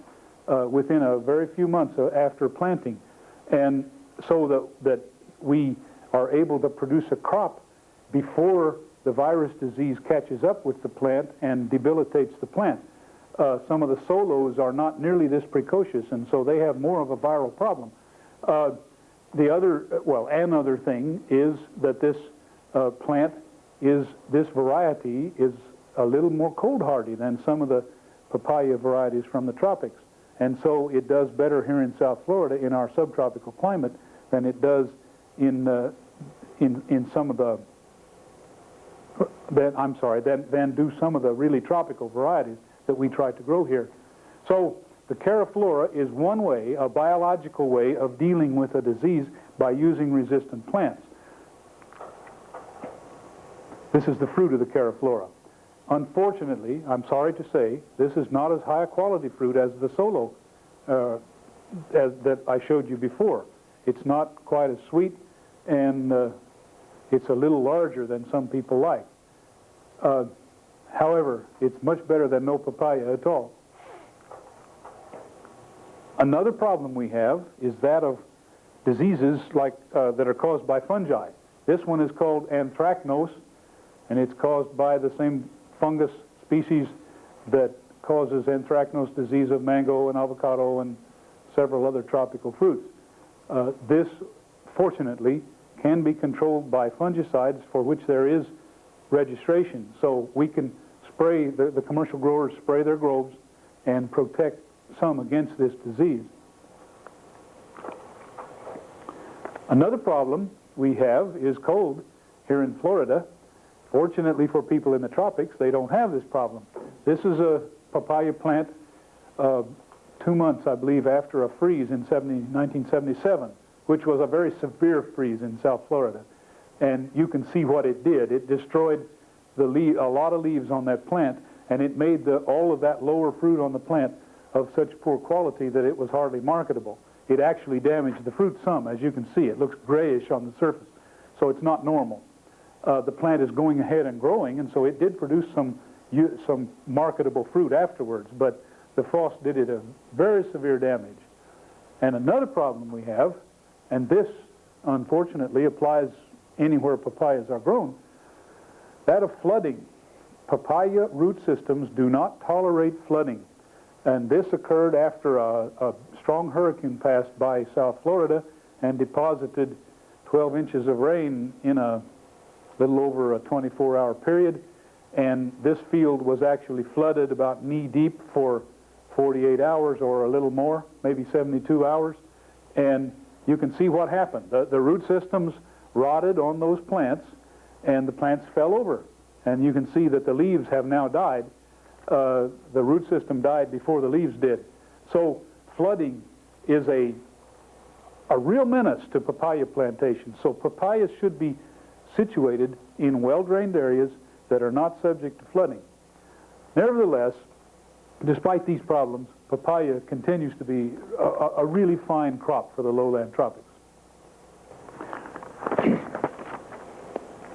within a very few months after planting. And so that we are able to produce a crop before the virus disease catches up with the plant and debilitates the plant. Some of the solos are not nearly this precocious, and so they have more of a viral problem. Another thing is that this this variety is a little more cold hardy than some of the papaya varieties from the tropics. And so it does better here in South Florida in our subtropical climate than it does in some of the, than do some of the really tropical varieties that we try to grow here. So the Cariflora is one way, a biological way of dealing with a disease by using resistant plants. This is the fruit of the Cariflora. Unfortunately, I'm sorry to say, this is not as high a quality fruit as the solo that I showed you before. It's not quite as sweet, and it's a little larger than some people like. However, it's much better than no papaya at all. Another problem we have is that of diseases like that are caused by fungi. This one is called anthracnose, and it's caused by the same fungus species that causes anthracnose disease of mango and avocado and several other tropical fruits. This, fortunately, can be controlled by fungicides for which there is registration. So we can spray, the commercial growers spray their groves and protect some against this disease. Another problem we have is cold here in Florida. Fortunately for people in the tropics, they don't have this problem. This is a papaya plant 2 months, I believe, after a freeze in 1977, which was a very severe freeze in South Florida. And you can see what it did. It destroyed a lot of leaves on that plant, and it made all of that lower fruit on the plant of such poor quality that it was hardly marketable. It actually damaged the fruit some, as you can see. It looks grayish on the surface, so it's not normal. The plant is going ahead and growing, and so it did produce some marketable fruit afterwards, but the frost did it a very severe damage. And another problem we have, and this unfortunately applies anywhere papayas are grown, that of flooding. Papaya root systems do not tolerate flooding, and this occurred after a strong hurricane passed by South Florida and deposited 12 inches of rain in a little over a 24-hour period, and this field was actually flooded about knee-deep for 48 hours or a little more, maybe 72 hours, and you can see what happened. The root systems rotted on those plants, and the plants fell over, and you can see that the leaves have now died. The root system died before the leaves did. So flooding is a real menace to papaya plantations. So papayas should be situated in well-drained areas that are not subject to flooding. Nevertheless, despite these problems, papaya continues to be a really fine crop for the lowland tropics.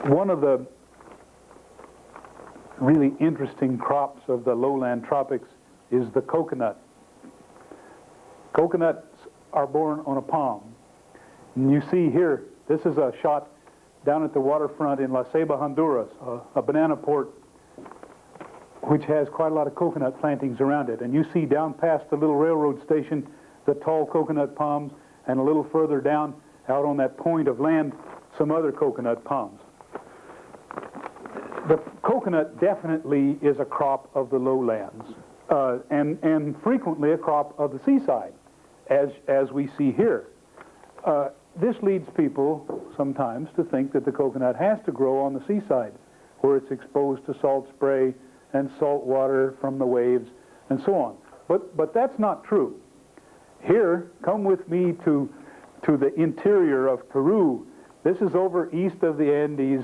One of the really interesting crops of the lowland tropics is the coconut. Coconuts are born on a palm. And you see here, this is a shot down at the waterfront in La Ceiba, Honduras, a banana port which has quite a lot of coconut plantings around it. And you see down past the little railroad station the tall coconut palms, and a little further down out on that point of land some other coconut palms. The coconut definitely is a crop of the lowlands, and frequently a crop of the seaside, as we see here. This leads people sometimes to think that the coconut has to grow on the seaside, where it's exposed to salt spray and salt water from the waves and so on. But that's not true. Here, come with me to the interior of Peru. This is over east of the Andes,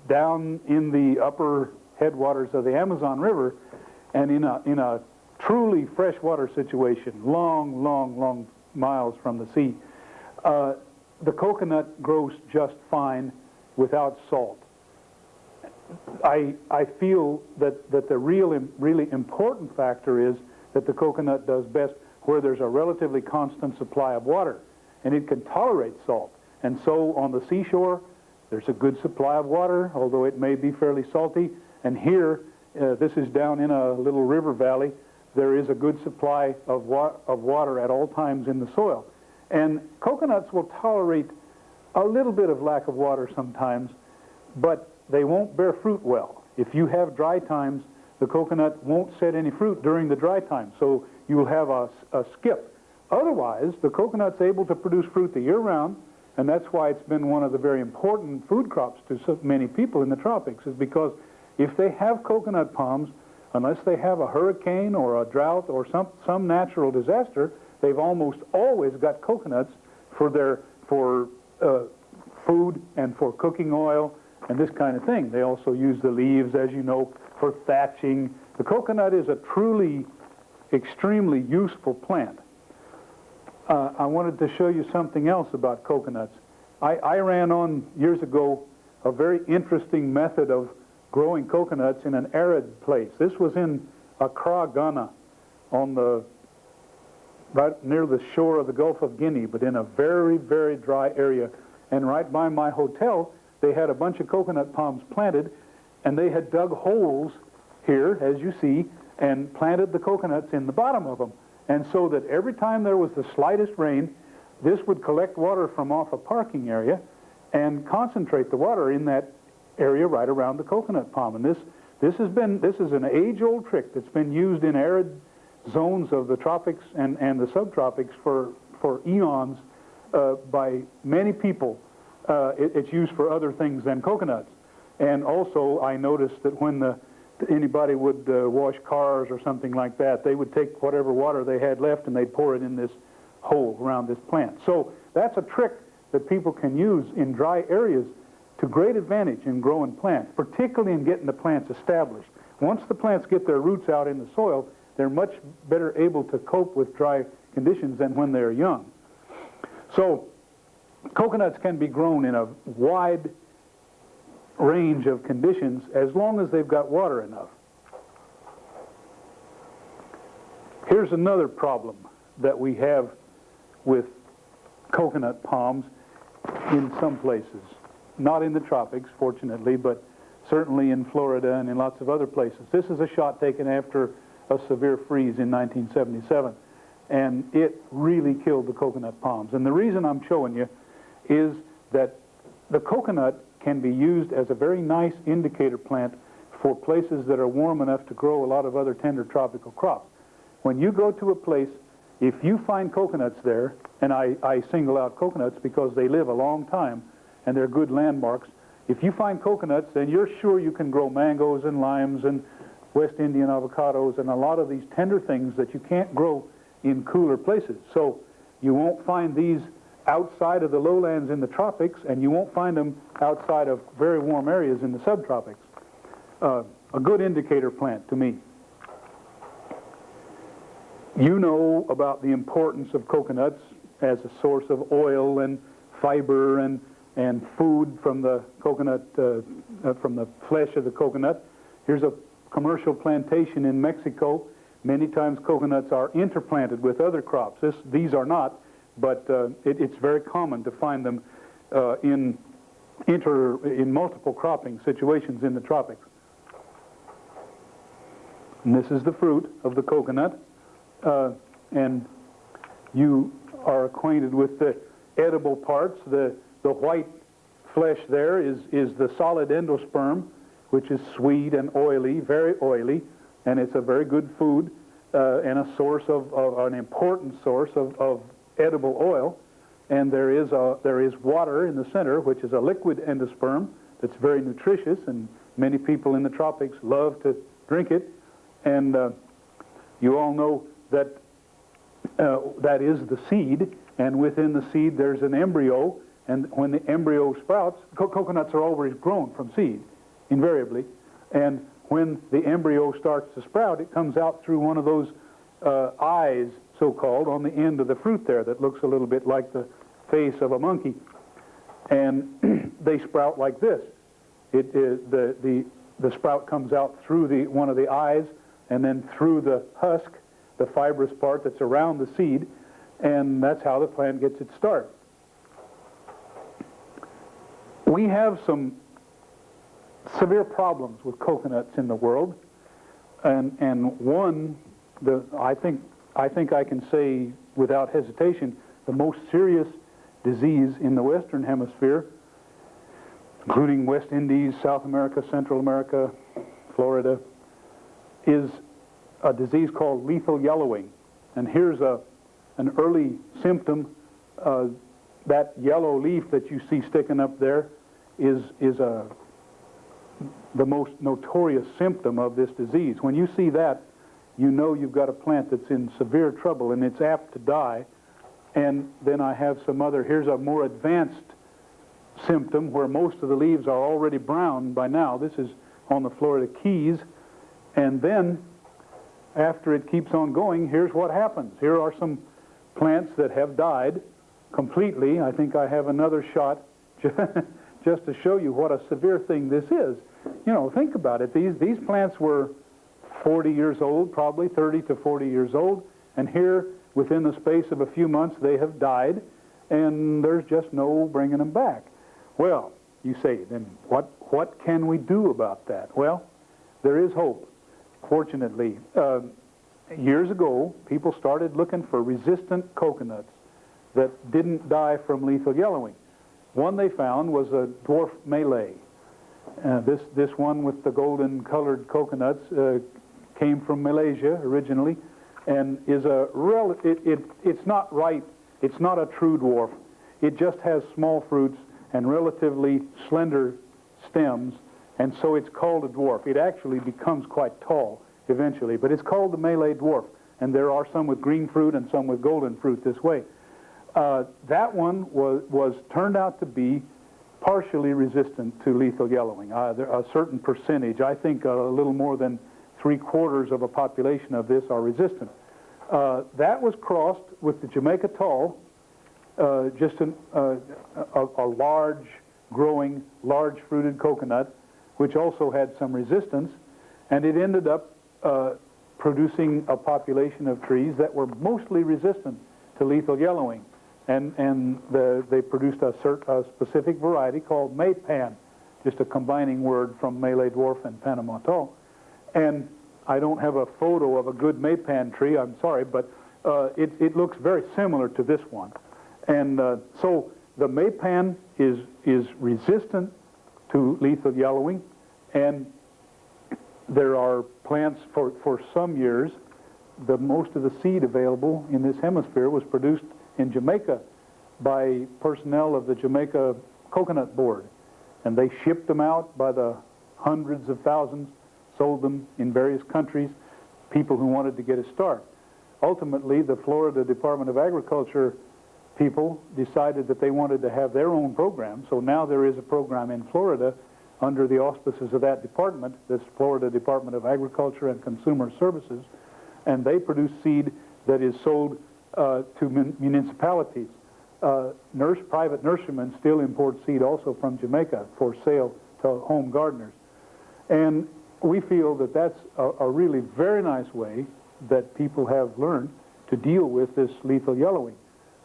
down in the upper headwaters of the Amazon River, and in a truly freshwater situation, long miles from the sea. The coconut grows just fine without salt. I feel that the really important factor is that the coconut does best where there's a relatively constant supply of water. and it can tolerate salt. And so on the seashore, there's a good supply of water, although it may be fairly salty. And here, this is down in a little river valley, there is a good supply of water at all times in the soil. And coconuts will tolerate a little bit of lack of water sometimes, but they won't bear fruit well. If you have dry times, the coconut won't set any fruit during the dry time, so you will have a skip. Otherwise, the coconut's able to produce fruit the year round, and that's why it's been one of the very important food crops to so many people in the tropics, is because if they have coconut palms, unless they have a hurricane or a drought or some natural disaster, they've almost always got coconuts for food and for cooking oil and this kind of thing. They also use the leaves, as you know, for thatching. The coconut is a truly extremely useful plant. I wanted to show you something else about coconuts. I ran on years ago a very interesting method of growing coconuts in an arid place. This was in Accra, Ghana, right near the shore of the Gulf of Guinea, but in a very, very dry area. And right by my hotel, they had a bunch of coconut palms planted, and they had dug holes here, as you see, and planted the coconuts in the bottom of them. And so that every time there was the slightest rain, this would collect water from off a parking area and concentrate the water in that area right around the coconut palm. And this is an age-old trick that's been used in arid zones of the tropics and the subtropics for eons by many people. It's used for other things than coconuts. And also, I noticed that when anybody would wash cars or something like that, they would take whatever water they had left and they'd pour it in this hole around this plant. So that's a trick that people can use in dry areas to great advantage in growing plants, particularly in getting the plants established. Once the plants get their roots out in the soil, they're much better able to cope with dry conditions than when they're young. So coconuts can be grown in a wide range of conditions as long as they've got water enough. Here's another problem that we have with coconut palms in some places. Not in the tropics, fortunately, but certainly in Florida and in lots of other places. This is a shot taken after a severe freeze in 1977, and it really killed the coconut palms. And the reason I'm showing you is that the coconut can be used as a very nice indicator plant for places that are warm enough to grow a lot of other tender tropical crops. When you go to a place, if you find coconuts there, and I single out coconuts because they live a long time and they're good landmarks, if you find coconuts, then you're sure you can grow mangoes and limes and West Indian avocados and a lot of these tender things that you can't grow in cooler places. So you won't find these outside of the lowlands in the tropics, and you won't find them outside of very warm areas in the subtropics. A good indicator plant to me. You know about the importance of coconuts as a source of oil and fiber and food from the coconut, from the flesh of the coconut. Here's a commercial plantation in Mexico. Many times coconuts are interplanted with other crops. These are not, but it's very common to find them in multiple cropping situations in the tropics. And this is the fruit of the coconut, and you are acquainted with the edible parts. The white flesh there is the solid endosperm, which is sweet and oily, very oily, and it's a very good food and a source of an important source of edible oil. And there is water in the center, which is a liquid endosperm that's very nutritious, and many people in the tropics love to drink it. And you all know that that is the seed, and within the seed there's an embryo, and when the embryo sprouts, coconuts are always grown from seed, invariably, and when the embryo starts to sprout, it comes out through one of those eyes, so-called, on the end of the fruit there that looks a little bit like the face of a monkey, and they sprout like this. The sprout comes out through one of the eyes, and then through the husk, the fibrous part that's around the seed. and that's how the plant gets its start. We have some severe problems with coconuts in the world, and one, I think I can say without hesitation, the most serious disease in the Western Hemisphere, including West Indies, South America, Central America, Florida, is a disease called lethal yellowing. And here's an early symptom. That yellow leaf that you see sticking up there is the most notorious symptom of this disease. When you see that, you know you've got a plant that's in severe trouble and it's apt to die. And then I have some other, here's a more advanced symptom where most of the leaves are already brown by now. This is on the Florida Keys. And then, after it keeps on going, here's what happens. Here are some plants that have died completely. I think I have another shot just to show you what a severe thing this is. You know, think about it. These plants were 40 years old, probably 30 to 40 years old, and here, within the space of a few months, they have died, and there's just no bringing them back. Well, you say, then what can we do about that? Well, there is hope, fortunately. Years ago, people started looking for resistant coconuts that didn't die from lethal yellowing. One they found was a dwarf Malay. This one with the golden colored coconuts came from Malaysia originally, and is it's not ripe, it's not a true dwarf. It just has small fruits and relatively slender stems, and so it's called a dwarf. It actually becomes quite tall eventually, but it's called the Malay dwarf, and there are some with green fruit and some with golden fruit this way. That one was turned out to be partially resistant to lethal yellowing, a certain percentage. I think a little more than 3/4 of a population of this are resistant. That was crossed with the Jamaica tall, just a large growing, large fruited coconut, which also had some resistance, and it ended up producing a population of trees that were mostly resistant to lethal yellowing. And they produced a specific variety called Maypan, just a combining word from Malay dwarf and Panama tall. And I don't have a photo of a good Maypan tree, I'm sorry, but it looks very similar to this one. And so the Maypan is resistant to lethal yellowing, and there are plants for some years. The most of the seed available in this hemisphere was produced in Jamaica by personnel of the Jamaica Coconut Board, and they shipped them out by the hundreds of thousands, sold them in various countries, people who wanted to get a start. Ultimately, the Florida Department of Agriculture people decided that they wanted to have their own program, so now there is a program in Florida under the auspices of that department, this Florida Department of Agriculture and Consumer Services, and they produce seed that is sold to municipalities. Private nurserymen still import seed also from Jamaica for sale to home gardeners. And we feel that that's a really very nice way that people have learned to deal with this lethal yellowing.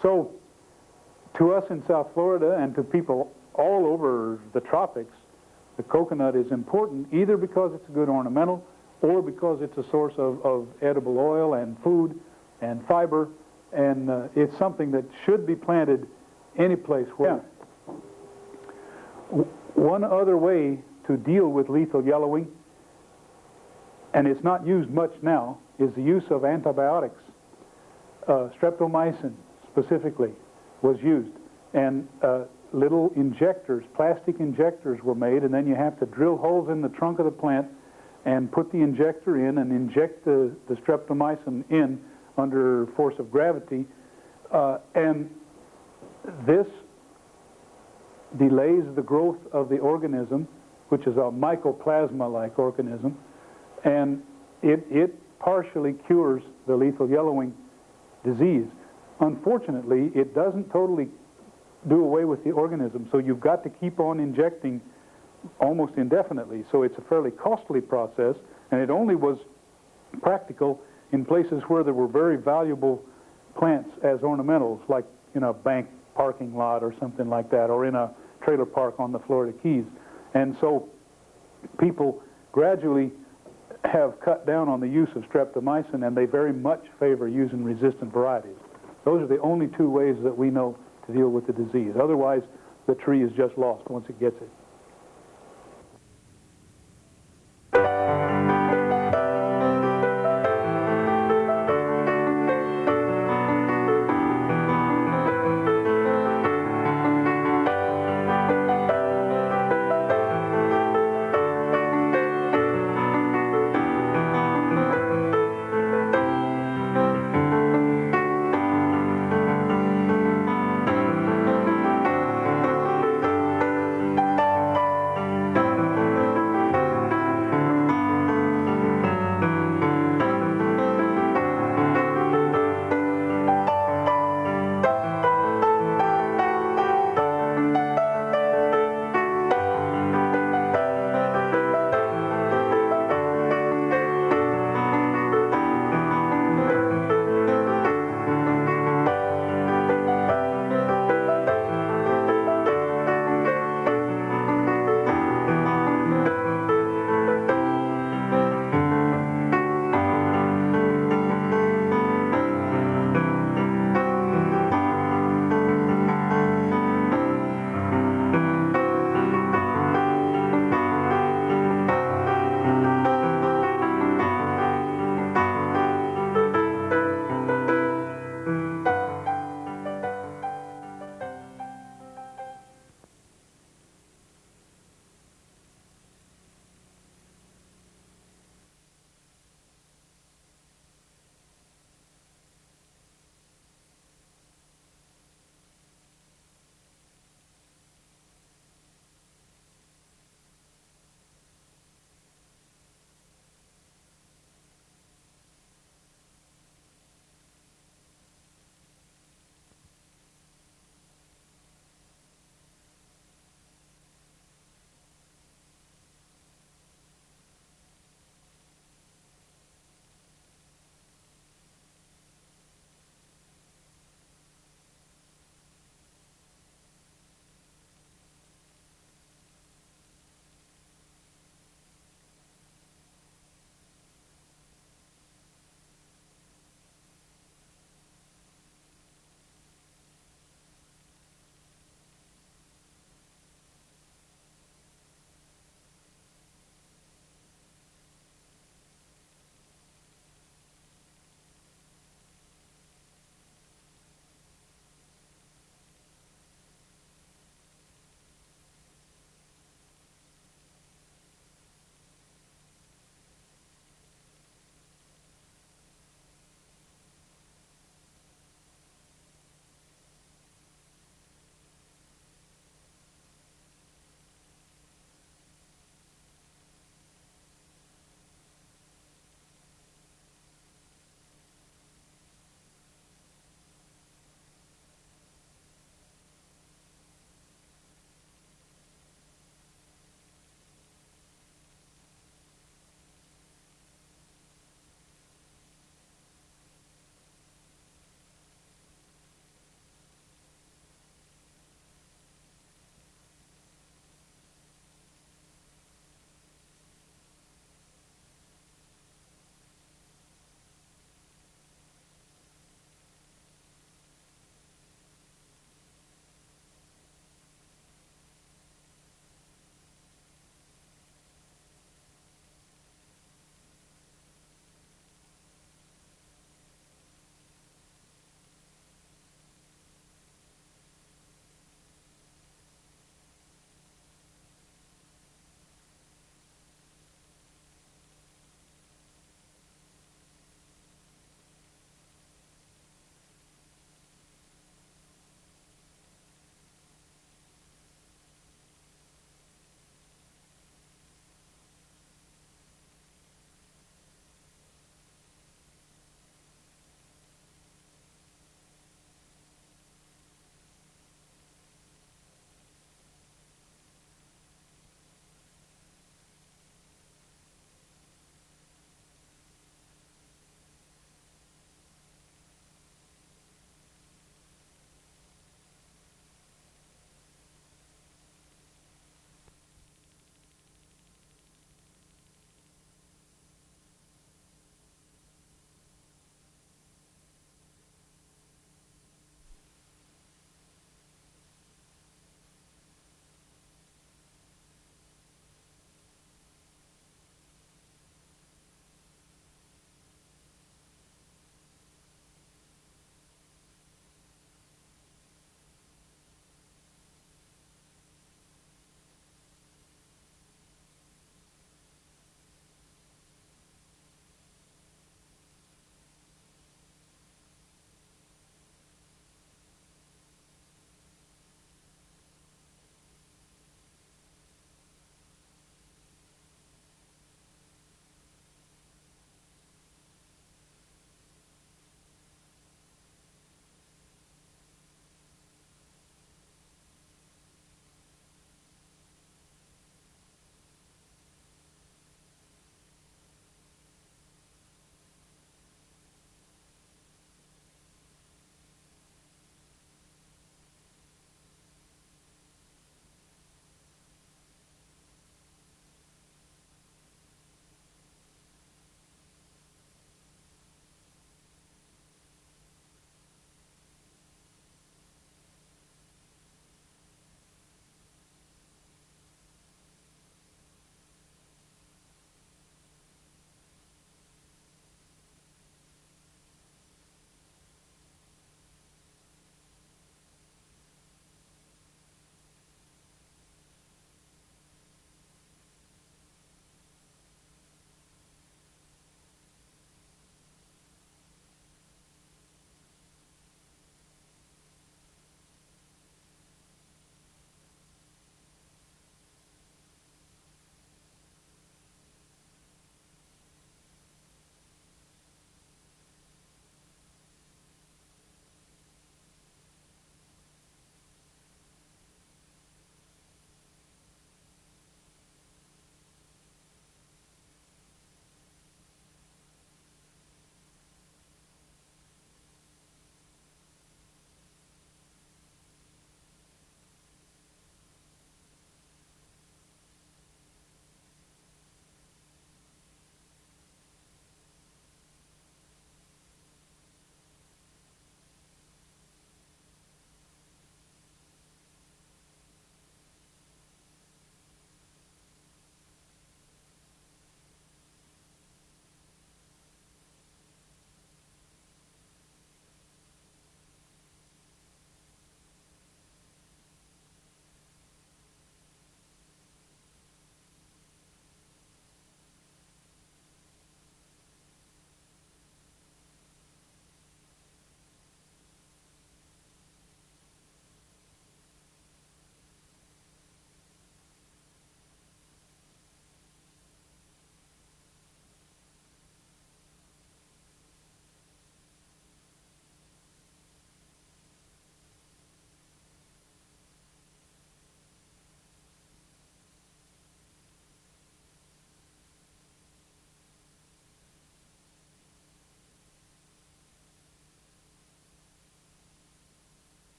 So to us in South Florida and to people all over the tropics, the coconut is important either because it's a good ornamental or because it's a source of edible oil and food and fiber, and it's something that should be planted any place where. One other way to deal with lethal yellowing, and it's not used much now, is the use of antibiotics. Streptomycin specifically was used, and little injectors, plastic injectors were made, and then you have to drill holes in the trunk of the plant and put the injector in and inject the streptomycin in under force of gravity, and this delays the growth of the organism, which is a mycoplasma-like organism, and it partially cures the lethal yellowing disease. Unfortunately, it doesn't totally do away with the organism, so you've got to keep on injecting almost indefinitely. So it's a fairly costly process, and it only was practical in places where there were very valuable plants as ornamentals, like in a bank parking lot or something like that, or in a trailer park on the Florida Keys. And so people gradually have cut down on the use of streptomycin, and they very much favor using resistant varieties. Those are the only two ways that we know to deal with the disease. Otherwise, the tree is just lost once it gets it.